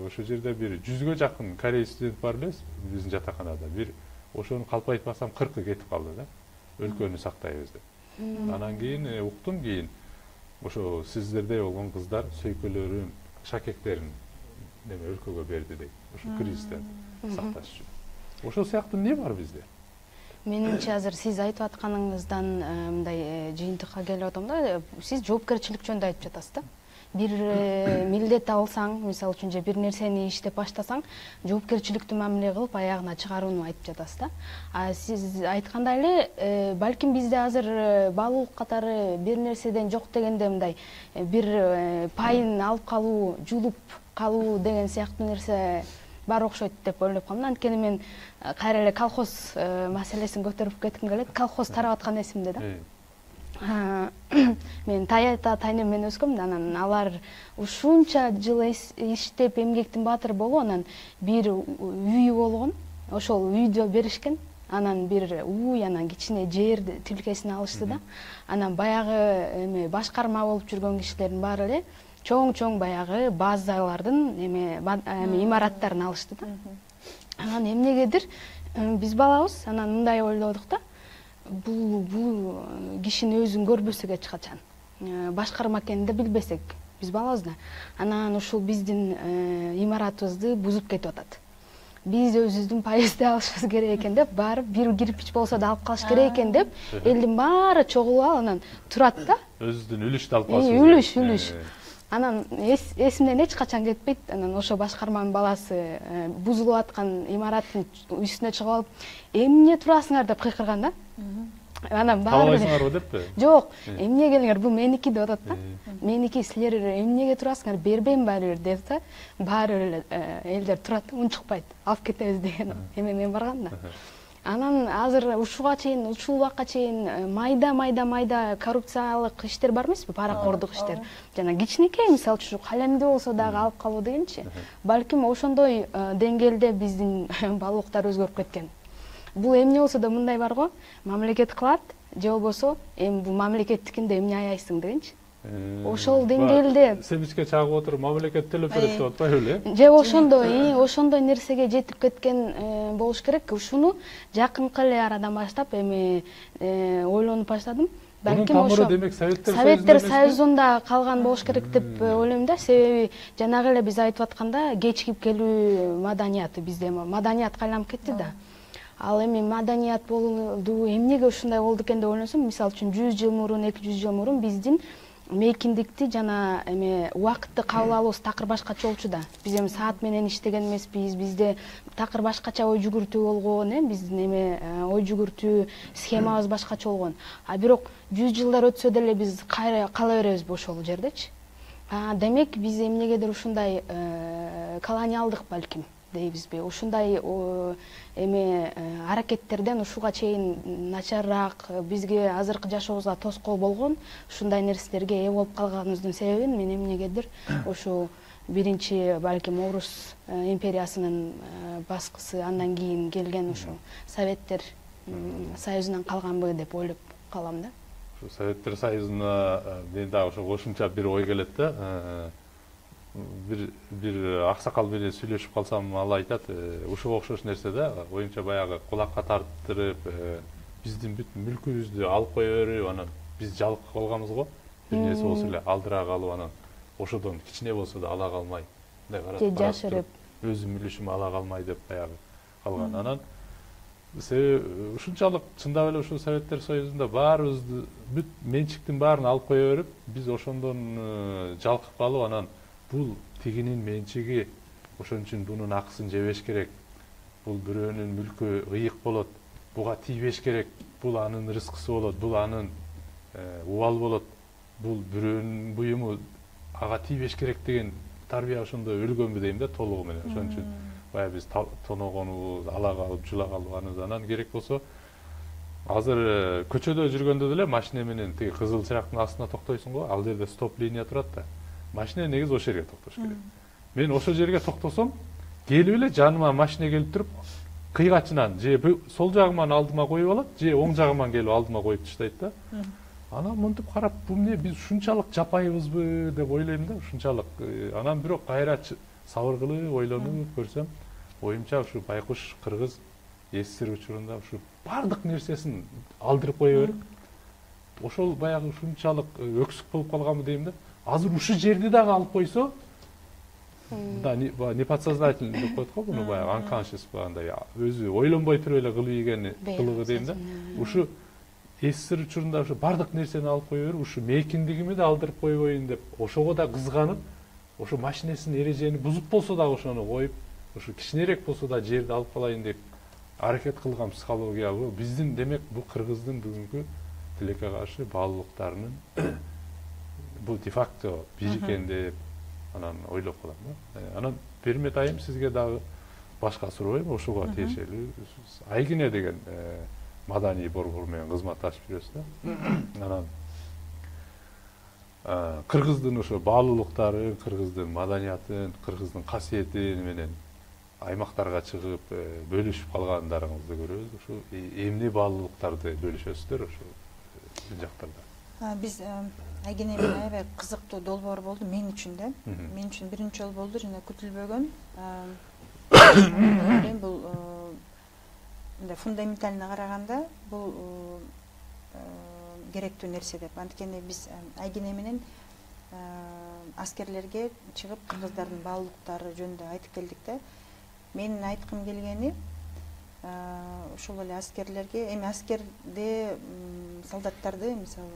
ошол жерде бир 100гө жакын корей студент бар элес биздин жатаканада. Бир ошону калп айтпасам 40 кетип калды да. Өлкөнү сактайбыз деп. Анан кийин уктум, кийин ошо сиздердей болгон кыздар сөйкөлөрүн, шакектерин неме өлкөгө берди дейт. Ошо кризистен сакташ үчүн. Ошол сыяктуу эмне бар бизде? менимче азыр сиз айтып атканыңыздан мындай жыйынтыкка келип атам да, сиз жоопкерчилик жөнүндө айтып жатасыз да. Бир милдет алсаң, мисалы үчүн же бир нерсени иштеп баштасаң, жоопкерчиликтүү мамиле кылып аягына чыгарууну айтып жатасыз да. А сиз айткандай эле, балким бизде азыр баалуулук катары бир нерседен жок дегенде мындай бир пайын алып калуу, жулуп калуу деген сыяктуу нерсе бар окшойт деп ойлоп калдым. Анткени мен кайра эле колхоз маселесин көтөрүп кетким келет. Колхоз тарап аткан эсимде да. Мен Таята тайнем менен өскөм, анан алар ушунча жыл иштеп эмгектин баатыры болуп, анан бир үйү болгон. Ошол үйдө беришкен. Анан бир уй, анан кичине жер тилкесин алышты да. Анан баягы башкарма болуп жүргөн кишилердин баары эле чоң баягы базалардын имараттарын алышты да. Анан эмнегедир биз балабыз, анан мындай ойлодук да. Бул кишини өзүн көрбөсөк эч качан. Башкарма экенин да билбесек, биз балабыз да. Анан ушул биздин имаратыбызды бузуп кетип атат. Биз өзүбүздүн пайызды алышыбыз керек экен деп, барып бир кирпич болсо да алып калыш керек экен деп, элдин баары чогулуп алып анан турат да. Өзүнүн үлүштү алып калыш. Үлүш. Анан эсимден эч качан кетпейт. Анан ошо башкарманын баласы бузулуп аткан имараттын үстүнө чыгып алып, эмне турасыңар деп кыйкырган да. Анан баары калбайсыңарбы деппи? Жок, эмне келиңер, бул меники деп атат да. Меники, силер эмнеге турасыңар, бербейм баары деп да. Баары элдер турат, унчукпайт, алып кетебиз деген эмемен барган да. Анан азыр ушуга чейин, ушул убакка чейин майда коррупциялык иштер бар эмеспи, паракордук иштер. Жана кичинекей, мисалы үчүн калемди болсо дагы алып калуу дегенчи. Балким ошондой деңгээлде биздин баалуулуктар өзгөрүп кеткен. Бул эмне болсо да мындай бар го, мамлекет кылат, же болбосо эми бул мамлекеттикинде эмне аяйсың дегенчи. Ошол деңгээлде Семичке чагып отуруп мамлекет төлөп берет деп атпайбы эле? Же ошондой нерсеге жетип кеткен болуш керек. Ушуну жакынкы эле арадан баштап эми ойлонуп баштадым. Балким ошо демек Советтер Союзунда калган болуш керек деп ойлойм да. Себеби жанагы эле биз айтып атканда кечигип келүү маданияты бизде маданиятка айланып кетти да. Ал эми маданият болду, эмнеге ушундай болду экен деп ойлонсом, мисалы үчүн 100 жыл мурун, 200 жыл мурун биздин мейкиндикти жана убакытты кабыл алуубуз такыр башкача болчу да. Биз эми саат менен иштеген эмеспиз, бизде такыр башкача ой жүгүртүү болгон, биздин ой жүгүртүү схемабыз башкача болгон. А бирок 100 жылдар өтсө деле биз кала беребизби ошол жердечи? Демек биз эмнегедир ушундай колониалдык балким дейбизби, ушундай аракеттерден ушуга чейин начарраак, бизге азыркы жашообузга тоскоол болгон ушундай нерселерге ээ болуп калганыбыздын себебин мен эмнегедир ошо биринчи балким Орус империясынын баскысы, андан кийин келген ошо Советтер Союзунан калганбы деп ойлоп калам да. Ошо Советтер Союзуна мен дагы ошо кошумча бир ой келет да. Бир аксакал менен сүйлөшүп калсам, ал айтат, ушуга окшош нерсе да, оюмча баягы кулакка тарттырып, биздин бүт мүлкүбүздү алып кое берип, анан биз жалык калганбыз го. Бир нерсе болсо эле алдыра калып, анан ошодон кичине болсо да ала калмай, мындай карап жашырып, өзүм үлүшүмү ала калмай деп баягы калган. Анан ушунчалык чындап эле ушул Советтер Союзунда баарыбызды бүт менчиктин баарын алып кое берип, биз ошондон жалкып калып, анан бул тигинин менчиги, ошон үчүн бунун акысын жебеш керек. бул бирөөнүн мүлкү ыйык болот, буга тийбеш керек, бул анын рызкысы болот, бул анын убал болот, бул бирөөнүн буюму ага тийбеш керек деген тарбия ошондо өлгөнбү дейм да, толугу менен. Ошон үчүн баягы биз тоногонубуз, ала калып, жула калганыбыз, анан керек болсо азыр көчөдө жүргөндө деле машина менен тиги кызыл чырактын астына токтойсуң го, ал жерде стоп линия турат да. Машина негизи ошол жерге токтош керек. Мен ошол жерге токтосом, келип эле жаныма машина келип туруп, кыйгачынан же сол жагыман алдыма коюп алат, же оң жагыман келип алдыма коюп таштайт да. Анан мынтип карап, бул эмне, биз ушунчалык жапайбызбы деп ойлойм да, ушунчалык. Анан бирок кайра сабыр ойлонуп көрсөм, оюмча ушу байкуш кыргыз СССР учурунда ушу бардык нерсесин алдырып кое берип, ошол баягы ушунчалык өксүк болуп калганбы дейм да. Азыр ушу жерди дагы алып койсо, да, неподсознательный деп коет го буну, баягы unconscious андай өзү ойлонбой туруп эле кылып ийген кылыгы дейм да. Ушу СССР учурунда ушу бардык нерсени алып кое берип, ушу мейкиндигими да алдырып койбойн деп, ошого да кызганып, ошо машинесин эрежени бузуп болсо дагы ошону коюп, ушу кичинерээк болсо да жерди алып калайын деп аракет кылган психология бул. Биздин, демек, бул кыргыздын бүгүнкү тилекке каршы баалуулуктарынын бул де-факто бир экен деп анан ойлоп калам да. Анан Пермет айым, сизге дагы башка суроо ошого тиешелүү. Айгине деген маданий борбор менен кызматташып жүрөсүз да. Анан кыргыздын ошо баалуулуктары, кыргыздын маданиятын, кыргыздын касиетин менен аймактарга чыгып бөлүшүп калгандарыңызды көрөбүз. Ушу эмне баалуулуктарды бөлүшөсүздөр ошо жактарда? Биз Айгине менен аябай кызыктуу долбоор болду мен үчүн да. Мен үчүн биринчи жолу болду, жана күтүлбөгөн. Мен бул мындай фундаментально караганда бул керектүү нерсе деп. Анткени биз Айгине менен аскерлерге чыгып кыргыздардын баалуулуктары жөнүндө айтып келдик да. Менин айткым келгени ошол эле аскерлерге, эми аскерде солдаттарды, мисалы,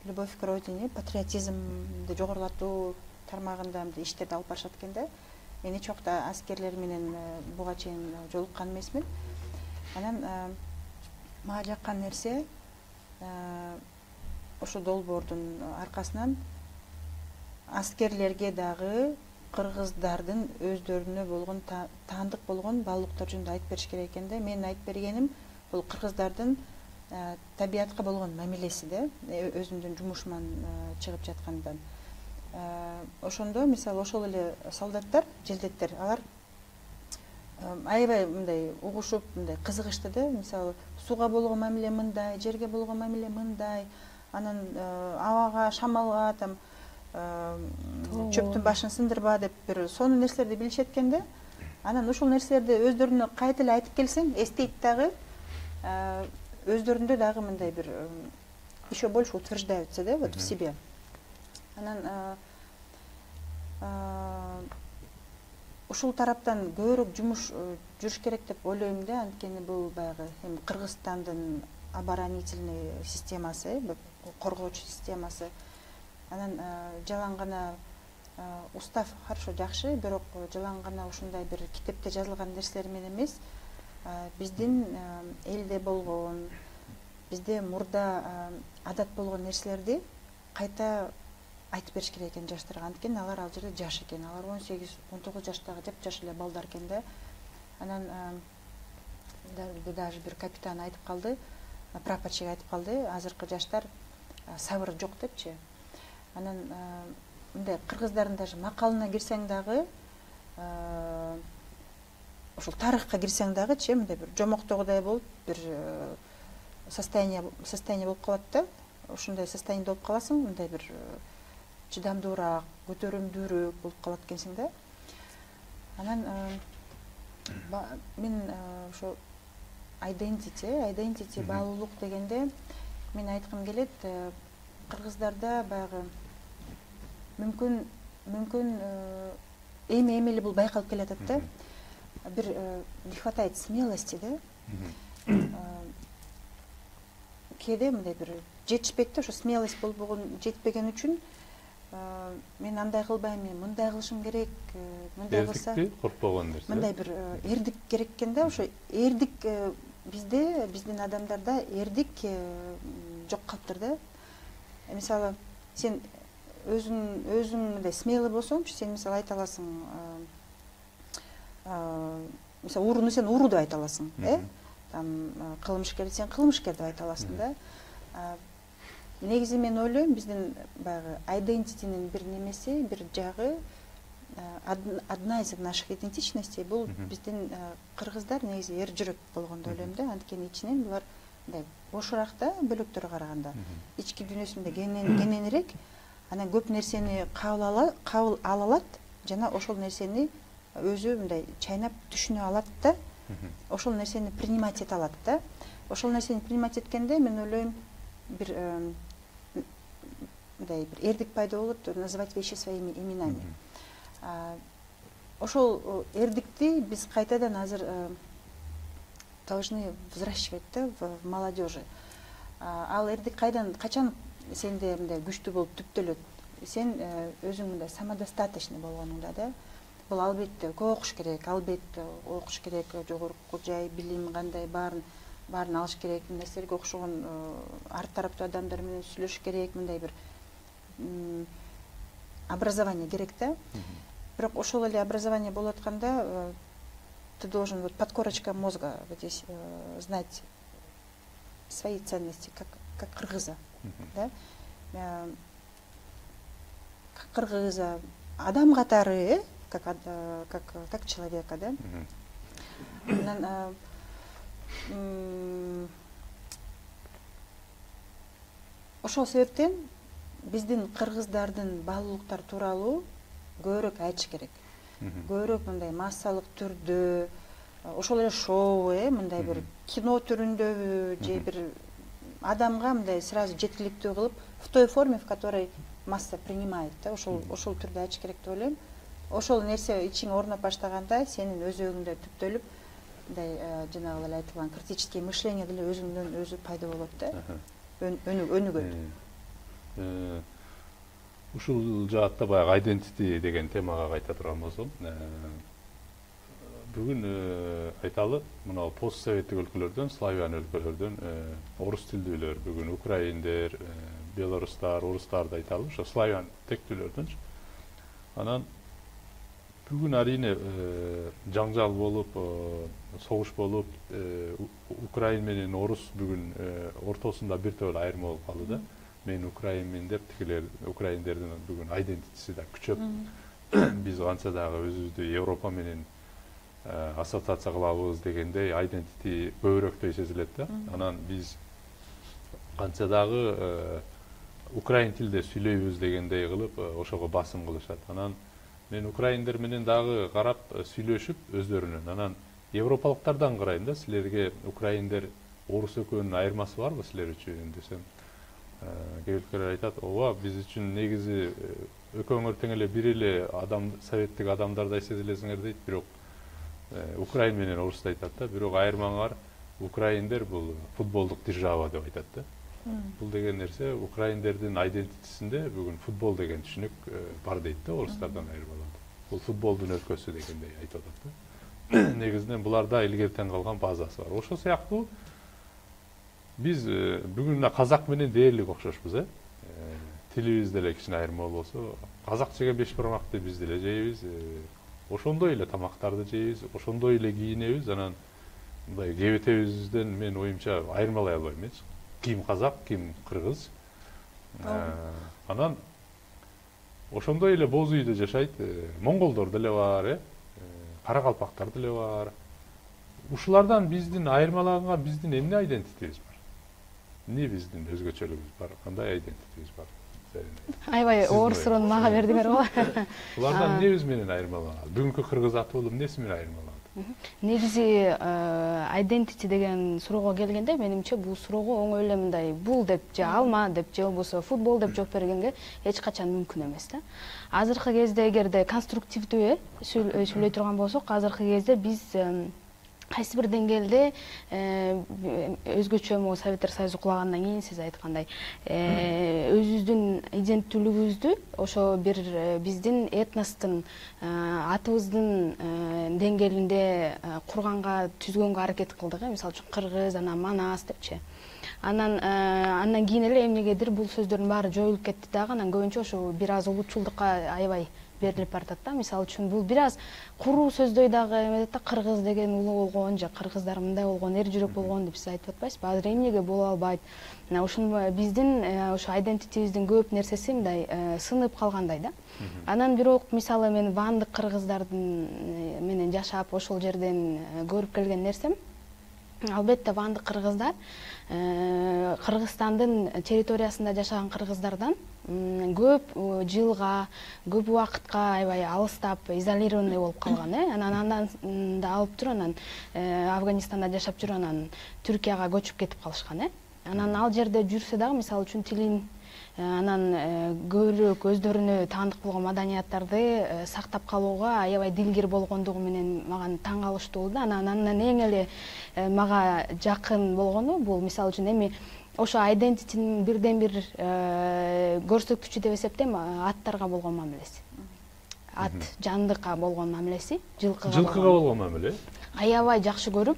любовь к родине, патриотизмди жогорулатуу тармагында иштерди алып барышат экен да. Мен эч убакта аскерлер менен буга чейин жолуккан эмесмин. Анан мага жаккан нерсе ошо долбоордун аркасынан аскерлерге дагы кыргыздардын өздөрүнө болгон таандык болгон баалуулуктар жөнүндө айтып бериш керек экен да. Менин айтып бергеним бул кыргыздардын табиятка болгон мамилеси да, өзүмдүн жумушуман чыгып жаткандан. Ошондо, мисалы, ошол эле солдаттар, желдеттер, алар аябай мындай угушуп, мындай кызыгышты да. Мисалы, сууга болгон мамиле мындай, жерге болгон мамиле мындай, анан абага, шамалга, там чөптүн башын сындырба деп бир сонун нерселерди билишет экен да. Анан ошол нерселерди өздөрүнө кайта эле айтып келсең, эстейт дагы, өздөрүндө дагы мындай бир еще больше утверждаются, да, вот в себе. Анан ушул тараптан көбүрөөк жумуш жүрүш керек деп ойлойм да. Анткени бул баягы эми Кыргызстандын оборонительный системасы, коргоочу системасы. Анан жалаң гана устав хорошо, жакшы, бирок жалаң гана ушундай бир китепте жазылган нерселер менен эмес, биздин элде болгон, бизде мурда адат болгон нерселерди кайта айтып бериш керек экен жаштарга. Анткени алар ал жерде жаш экен. Алар 18-19 жаштагы жап-жаш эле балдар экен да. Анан даже бир капитан айтып калды, прапорщик айтып калды, азыркы жаштар сабыр жок депчи. Анан мындай кыргыздардын даже макалына кирсең дагы, ошол тарыхка кирсең дагычы, мындай бир жомоктогудай болуп, бир состояние болуп калат да. Ушундай состояние болуп каласың, мындай бир чыдамдуураак, көтөрүмдүүрөөк болуп калат экенсиң да. Анан мен ошо identity баалуулук дегенде мен айткым келет, кыргыздарда баягы мүмкүн эми эле бул байкалып келатат да. Бир не хватает смелости, да. Кээде мындай бир жетишпейт да, ошо смелость болбогон, жетпеген үчүн мен андай кылбайм, мен мындай кылышым керек, мындай кылса. Эрдикти коркпогон нерсе. Мындай бир эрдик керек экен да, ошо эрдик бизде, биздин адамдарда эрдик жок калыптыр да. Мисалы, сен өзүң мындай смелый болсоңчу, сен мисалы айта аласың, мисалы урууну сен уруу деп айта аласың, там кылмышкерди сен кылмышкер деп айта аласың да. Негизи мен ойлойм, биздин баягы identity'нин бир немеси, бир жагы, одна из наших идентичностей бул биздин кыргыздар негизи эр жүрөк болгон деп ойлойм да. Анткени ичинен булар мындай бошураак да бөлөктөргө караганда. Ички дүйнөсүндө кененирээк, анан көп нерсени кабыл ала алат жана ошол нерсени өзү мындай чайнап түшүнө алат да. Ошол нерсени принимать эте алат да. Ошол нерсени принимать эткенде мен ойлойм, бир мындай бир эрдик пайда болот, называть вещи своими именами. Ошол эрдикти биз кайтадан азыр должны взращивать да в молодежи. Ал эрдик качан сенде мындай күчтүү болуп түптөлөт? Сен өзүң мындай самодостаточный болгонуңда да. Бул албетте көп окуш керек, албетте окуш керек, жогорку жай билим кандай баарын алыш керек, нерселерге окшогон арт тараптуу адамдар менен сүйлөшүш керек, мындай бир образование керек да. Бирок ошол эле образование болуп атканда ты должен вот под корочкой мозга здесь знать свои ценности, как кыргыза, да? Как кыргыза, адам катары, как человека, да? Ошол себептен биздин кыргыздардын баалуулуктар тууралуу көбүрөөк айтыш керек. Көбүрөөк мындай массалык түрдө, ошол эле шоу, мындай бир кино түрүндөбү, же бир адамга мындай сразу жеткиликтүү кылып, в той форме, в которой масса принимает, да, ошол түрдө айтыш керек деп ойлойм. Ошол нерсе ичиңе орноп баштаганда сенин өзүңдө түптөлүп, мындай жанагы эле айтылган критическое мышление деле өзүңдөн өзү пайда болот да. Өнүгөт. Ушул жаатта баягы identity деген темага кайта турган болсом, бүгүн айталы, мына постсоветтик өлкөлөрдөн, славян өлкөлөрдөн, орус тилдүүлөр, бүгүн украиндер, белорустар, орустарды айталы, ошо славян тектүүлөрдөнчү. Анан бүгүн арине жаңжал болуп, согуш болуп, Украин менен орус бүгүн ортосунда бир топ айырма болуп калды да. Мен украинмин деп, тигилер украиндердин бүгүн айдентитиси да күчөп, биз канча дагы өзүбүздү Европа менен ассоциация кылабыз дегендей айдентити көбүрөөктөй сезилет да. Анан биз канча дагы украин тилде сүйлөйбүз дегендей кылып ошого басым кылышат. Анан мен украиндер менен дагы карап сүйлөшүп өздөрүнүн. Анан европалыктардан карайм да, силерге украиндер орус экөөнүн айырмасы барбы силер үчүн десем, кээбиркелер айтат, ооба, биз үчүн негизи экөөңөр тең эле бир эле адам, советтик адамдардай сезилесиңер дейт, бирок Украин менен орусты айтат да, бирок айырмаңар украиндер бул футболдук держава деп айтат да. Бул деген нерсе украиндердин айдентитисинде бүгүн футбол деген түшүнүк бар дейт да, орустардан айырмаланып. Бул футболдун өлкөсү дегендей айтып атат да. Негизинен буларда илгертен калган базасы бар. Ошол сыяктуу биз бүгүн казак менен дээрлик окшошпуз, тилибиз деле кичине айырма болсо, казак жеген бешбармакты биз деле жейбиз, ошондой эле тамактарды жейбиз, ошондой эле кийинебиз, анан мындай кебетебизден мен оюмча айырмалай албайм эч. Ким казак, ким кыргыз. Анан ошондой эле боз үйдө жашайт, монголдор деле бар, каракалпактар деле бар. Ушулардан биздин айырмалаганга биздин эмне айдентитибиз бар? Эмне биздин өзгөчөлүгүбүз бар? Кандай айдентитибиз бар? Аябай оор суроону мага бердиңер го. Булардан эмнебиз менен айырмаланат? Бүгүнкү кыргыз атуулу эмнеси менен айырмаланат? Негизи identity деген суроого келгенде, менимче бул суроого оңой эле мындай бул деп же алма деп же болбосо футбол деп жооп бергенге эч качан мүмкүн эмес да. Азыркы кезде эгерде конструктивдүү сүйлөй турган болсок, азыркы кезде биз кайсы бир деңгээлде өзгөчө могу Советтер Союзу кулагандан кийин сиз айткандай өзүбүздүн иденттүүлүгүбүздү ошо бир биздин этностун атыбыздын деңгээлинде курганга түзгөнгө аракет кылдык. Мисалы үчүн кыргыз, анан манас депчи. Андан кийин эле эмнегедир бул сөздөрдүн баары жоюлуп кетти дагы. Анан көбүнчө ошо бир аз улутчулдукка аябай берилип баратат да. Мисалы үчүн бул бир аз куруу сөздөй дагы эметет да, кыргыз деген улуу болгон же кыргыздар мындай болгон, эр жүрөк болгон деп сиз айтып атпайсызбы? Азыр эмнеге боло албайт? Ушун биздин ошо айдентитибиздин көп нерсеси мындай сынып калгандай да. Анан бирок мисалы мен вандык кыргыздардын менен жашап, ошол жерден көрүп келген нерсем, албетте вандык кыргыздар Кыргызстандын территориясында жашаган кыргыздардан көп жылга, көп убакытка аябай алыстап, изолированный болуп калган. Анан да алып туруп, анан Афганистанда жашап жүрүп, анан Түркияга көчүп кетип калышкан. Анан ал жерде жүрсө дагы, мисалы үчүн тилин, анан көбүрөөк өздөрүнө таандык болгон маданияттарды сактап калууга аябай дилгир болгондугу менен мага таң калыштуу болду. Анан эң эле мага жакын болгону бул мисалы үчүн эми ошо айдентитинин бирден бир көрсөткүчү деп эсептейм, аттарга болгон мамилеси. Ат жандыкка болгон мамилеси, жылкыга болгон мамиле аябай жакшы көрүп,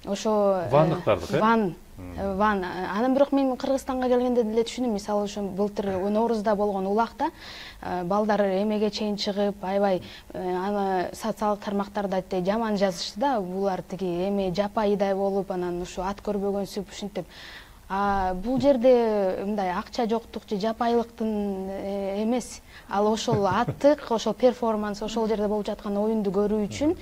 ошо вандыктарды Ван. Анан бирок мен Кыргызстанга келгенде деле түшүндүм. Мисалы ошо былтыр Ноорузда болгон улакта балдар эмеге чейин чыгып, аябай аны социалдык тармактарда айтты, жаман жазышты да, булар тиги эме жапайыдай болуп, анан ушу ат көрбөгөнсүп ушинтип. Бул жерде мындай акча жоктук же жапайылыктын эмес, ал ошол аттык, ошол перформанс, ошол жерде болуп жаткан оюнду көрүү үчүн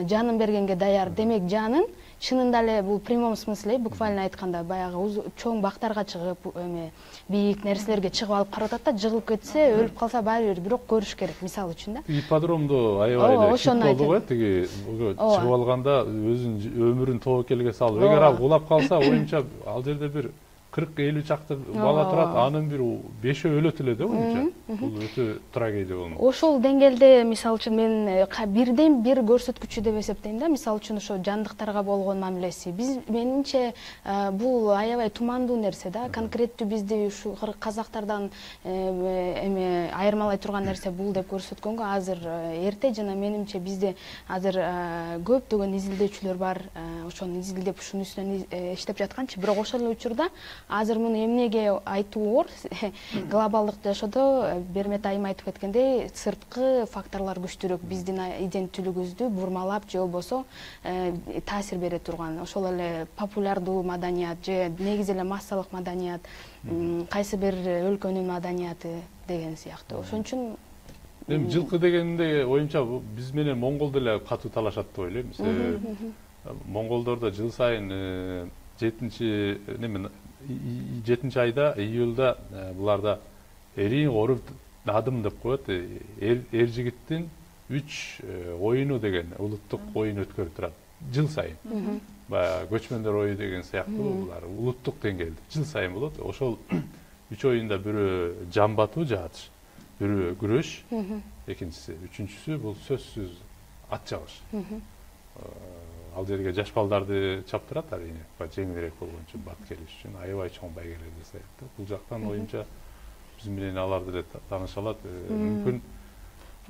жанын бергенге даяр. Демек жанын чынында эле бул прямом смысле, буквально айтканда, баягы чоң бактарга чыгып, эме бийик нерселерге чыгып алып карап атат да, жыгылып кетсе, өлүп калса баары бир, бирок көрүш керек, мисалы үчүн да. Ипподромдо аябай эле кит болду го, тиги чыгып алганда өзүнүн өмүрүн тобокелге салып, эгер ал кулап калса, оюмча ал жерде бир 40-50 чакты бала турат, анын бир 5-өө өлөт эле да, оюмча. Бул өтө трагедия болмок. Ошол деңгээлде мисалы үчүн мен бирден бир көрсөткүчү деп эсептейм да. Мисалы үчүн ошо жандыктарга болгон мамилеси. Менимче бул аябай тумандуу нерсе да. Конкреттүү бизди ушу казактардан эме айырмалай турган нерсе бул деп көрсөткөнгө азыр эрте. Жана менимче бизде азыр көптөгөн изилдөөчүлөр бар. Ошону изилдеп, ушунун үстүнөн иштеп жатканчы. Бирок ошол эле учурда азыр муну эмнеге айтуу оор? Глобалдык жашоодо Бермет айым айтып кеткендей, сырткы факторлор күчтүүрөөк биздин иденттүүлүгүбүздү бурмалап же болбосо таасир бере турган. Ошол эле популярдуу маданият же негизи эле массалык маданият, кайсы бир өлкөнүн маданияты деген сыяктуу. Ошон үчүн эми жылкы дегенде оюмча биз менен моңгол деле катуу талашат деп ойлойм. Монголдордо жыл сайын 7 айда, июлда буларда эрийин оруп адым деп коет. Эр жигиттин 3 оюну деген улуттук оюн өткөрүп турат жыл сайын. Баягы көчмөндөр ою деген сыяктуу булар улуттук деңгээлде жыл сайын болот. Ошол 3 оюнда бирөө жамбатуу жаатыш, бирөө күрөш, экинчиси, үчүнчүсү бул сөзсүз ат жабыш. Ал жерге жаш балдарды чаптырат, арийне, жеңилирээк болгон үчүн, бат келиш үчүн аябай чоң байгелер жасайт. Бул жактан оюмча биз менен аларды деле тааныша алат. Мүмкүн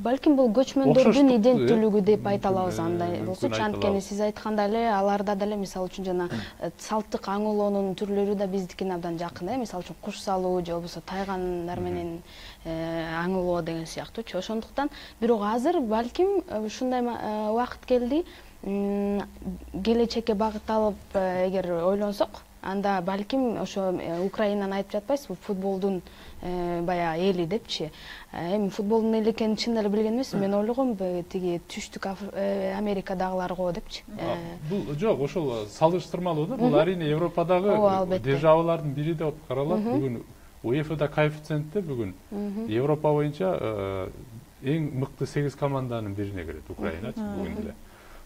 балким бул көчмөндөрдүн иденттүүлүгү деп айта алабыз андай болсочу. Анткени сиз айткандай эле аларда деле мисалы үчүн жана салттык аңылоонун түрлөрү да биздикине абдан жакын. Мисалы үчүн куш салуу же болбосо тайгандар менен аңылоо деген сыяктуучу. Ошондуктан бирок азыр балким ушундай убакыт келди, келечекке багытталып эгер ойлонсок, анда балким ошо Украинаны айтып жатпайсызбы, футболдун баягы эли депчи. Эми футболдун эли экенин чын эле билген эмесмин. Мен ойлогом тиги түштүк Америкадагылар го депчи. Бул жок, ошол салыштырмалуу да. Бул арийне Европадагы державалардын бири деп каралат. Бүгүн УЕФАда коэффициентте бүгүн Европа боюнча эң мыкты 8 команданын бирине кирет Украина бүгүн деле.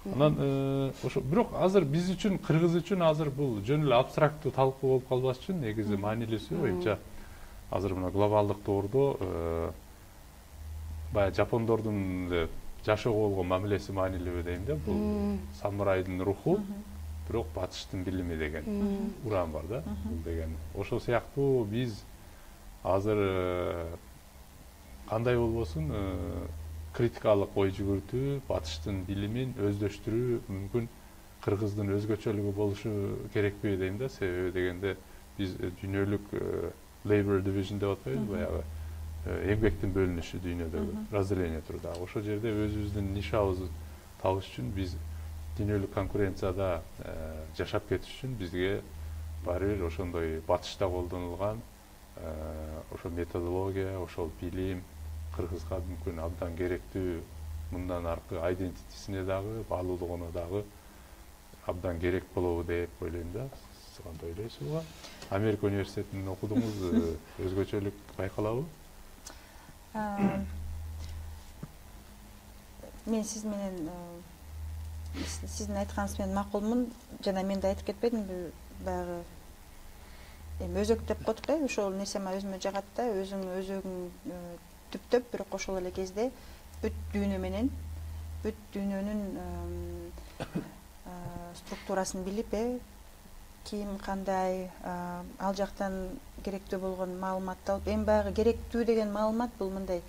Анан ошо бирок азыр биз үчүн, кыргыз үчүн азыр бул жөн эле абстрактуу талкуу болуп калбаш үчүн негизи маанилүүсү боюнча азыр мына глобалдык тоордо баягы жапондордун жашоого болгон мамилеси маанилүүбү дейм да. Бул самурайдын руху, бирок батыштын билими деген уран бар да. Бул деген ошол сыяктуу биз азыр кандай болбосун критикалык ой жүгүртүү, батыштын билимин өздөштүрүү мүмкүн кыргыздын өзгөчөлүгү болушу керекпи дейм да. Себеби дегенде биз дүйнөлүк labor division деп атпайбызбы, баягы эмгектин бөлүнүшү дүйнөдөгү разделение турда. Ошол жерде өзүбүздүн нишабызды табыш үчүн биз дүйнөлүк конкуренцияда жашап кетиш үчүн бизге баары бир ошондой батышта колдонулган ошол методология, ошол билим кыргызга мүмкүн абдан керектүү, мындан аркы айдентитисине дагы, баалуулугуна дагы абдан керек болобу деп ойлойм да. Сиз кандай ойлойсузбу? Америка университетинде окудуңуз, өзгөчөлүк байкалабы? Мен сиз менен сиздин айтканыңыз менен макулмун. Жана мен да айтып кетпедимби, баягы эми өзөк деп коет го, ошол нерсе мага өзүмө жагат да, өзөгүң түптөп, бирок ошол эле кезде бүт дүйнө менен, бүт дүйнөнүн структурасын билип, ким кандай ал жактан керектүү болгон маалыматты алып, эми баягы керектүү деген маалымат бул мындай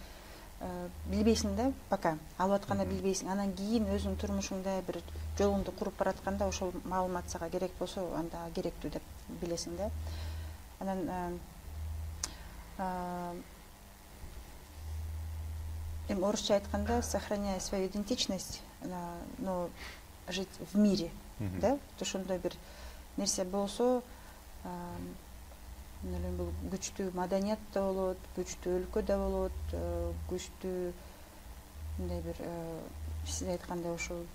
билбейсиң да, пока алып атканда билбейсиң. Анан кийин өзүң турмушуңда бир жолуңду куруп баратканда ошол маалымат сага керек болсо, анда керектүү деп билесиң да. Анан эми орусча айтканда, сохраняя свою идентичность, но жить в мире, да? Ошондой бир нерсе болсо, бул күчтүү маданият да болот, күчтүү өлкө да болот, күчтүү мындай бир сиз айткандай ошол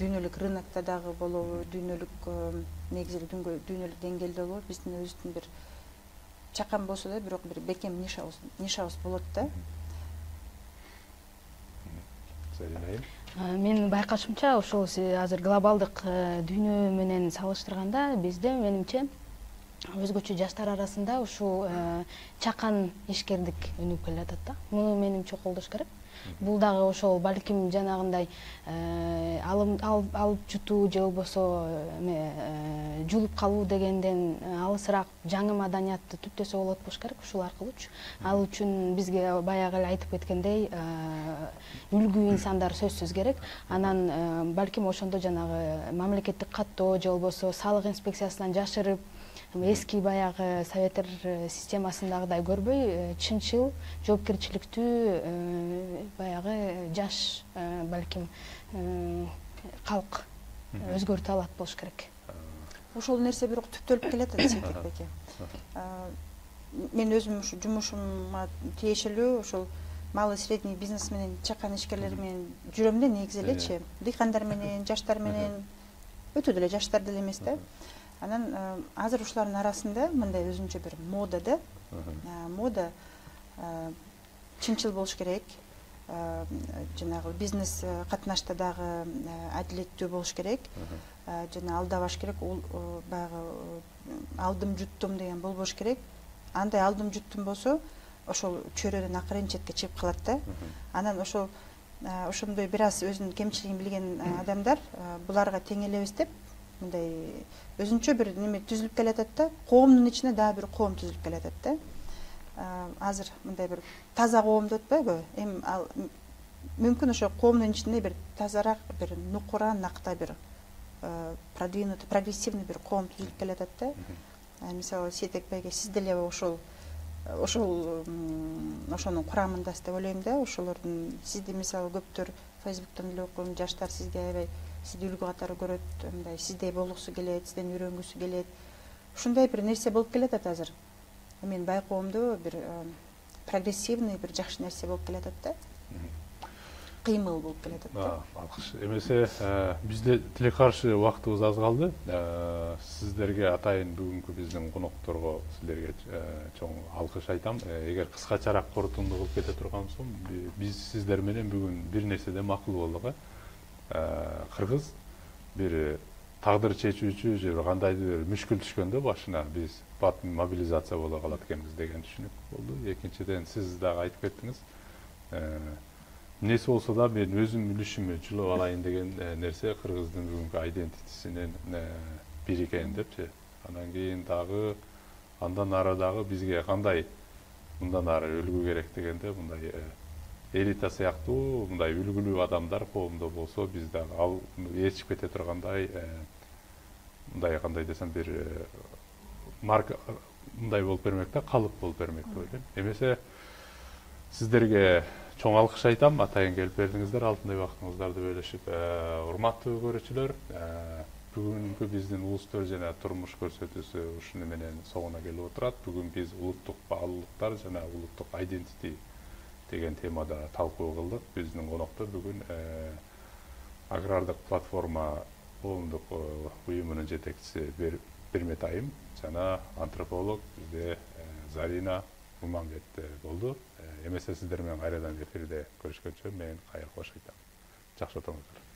дүйнөлүк рынокто дагы болобу, дүйнөлүк негизи дүйнөлүк деңгээлде болобу, биздин өзүбүздүн бир чакан болсо да, бирок бир бекем нишабыз болот да. Менин байкашымча, ошол азыр глобалдык дүйнө менен салыштырганда бизде менимче өзгөчө жаштар арасында ушул чакан ишкердик өнүгүп келатат да. Муну менимче колдош керек. Бул дагы ошол балким жанагындай алып жутуу же болбосо жулуп калуу дегенден алысыраак жаңы маданиятты түптөсө болот болуш керек ушул аркылуучу. Ал үчүн бизге баягы эле айтып кеткендей үлгү инсандар сөзсүз керек. Анан балким ошондо жанагы мамлекеттик каттоо же болбосо салык инспекциясынан жашырып, эски баягы советтер системасындагыдай көрбөй, чынчыл, жоопкерчиликтүү баягы жаш балким калк өзгөртө алат болуш керек. Ошол нерсе бирок түптөлүп келатат Сентек беке. Мен өзүм ушу жумушума тиешелүү ошол малый средний бизнес менен, чакан ишкерлер менен жүрөм да, негизи элечи. Дыйкандар менен, жаштар менен, өтө деле жаштар деле эмес да. Анан азыр ушулардын арасында мындай өзүнчө бир мода да. Мода чынчыл болуш керек. Жанагы бизнес катнашта дагы адилеттүү болуш керек. Жана алдабаш керек. Баягы алдым жуттум деген болбош керек. Андай алдым жуттум болсо, ошол чөйрөдөн акырын четке чыгып калат да. Анан ошондой бир аз өзүнүн кемчилигин билген адамдар буларга тең элебиз деп мындай өзүнчө бир неме түзүлүп келатат да. Коомдун ичине дагы бир коом түзүлүп келатат да. Азыр мындай бир таза коом деп атпайбы? Эми ал мүмкүн ошо коомдун ичинде бир тазараак, бир нукура, накта бир продвинутый, прогрессивный бир коом түзүлүп келатат да. Мисалы Сентек байке, сиз деле ошонун курамындасыз деп ойлойм да. Ошолордун сизди мисалы көптөр Facebook'тан эле окуйм, жаштар сизге аябай сизди үлгү катары көрөт, мындай сиздей болгусу келет, сизден үйрөнгүсү келет. Ушундай бир нерсе болуп келатат азыр. Мен байкоомдо бир прогрессивный, бир жакшы нерсе болуп келатат да. Кыймыл болуп келатат да. Алкыш. Эмесе бизде тиле каршы убактыбыз аз калды. Сиздерге атайын бүгүнкү биздин конокторго сиздерге чоң алкыш айтам. Эгер кыскачараак корутунду кылып кете турган болсом, биз сиздер менен бүгүн бир нерседе макул болдук. Кыргыз бир тагдыр чечүүчү же кандайдыр бир мүшкүл түшкөндө башына биз мобилизация боло калат экенбиз деген түшүнүк болду. Экинчиден сиз дагы айтып кеттиңиз. эмнеси болсо да мен өзүм үлүшүмө жулуп алайын деген нерсе кыргыздын бүгүнкү айдентитисинин бири экен депчи. Анан кийин дагы андан ары дагы бизге кандай мындан ары үлгү керек дегенде мындай элита сыяктуу мындай үлгүлүү адамдар коомдо болсо биз дагы ал ээрчип кете тургандай мындай кандай десем бир марка мындай болуп бермек да, калып болуп бермек деп ойлойм. Эмесе сиздерге чоң алкыш айтам, атайын келип бердиңиздер, алтындай убактыңыздарды бөлүшүп. Урматтуу көрүүчүлөр, бүгүнкү биздин улустөр жана турмуш көрсөтүүсү ушуну менен соңуна келип отурат. Бүгүн биз улуттук баалуулуктар жана улуттук айдентити деген темада талкуу кылдык. Биздин конокто бүгүн агрардык платформа коомдук уюмунун жетекчиси Бермет айым жана антрополог бизде Зарина Уманбет болду. Эмесе сиздер менен кайрадан эфирде көрүшкөнчө мен Кайыр кош айтам. Жакшы отуруңуздар.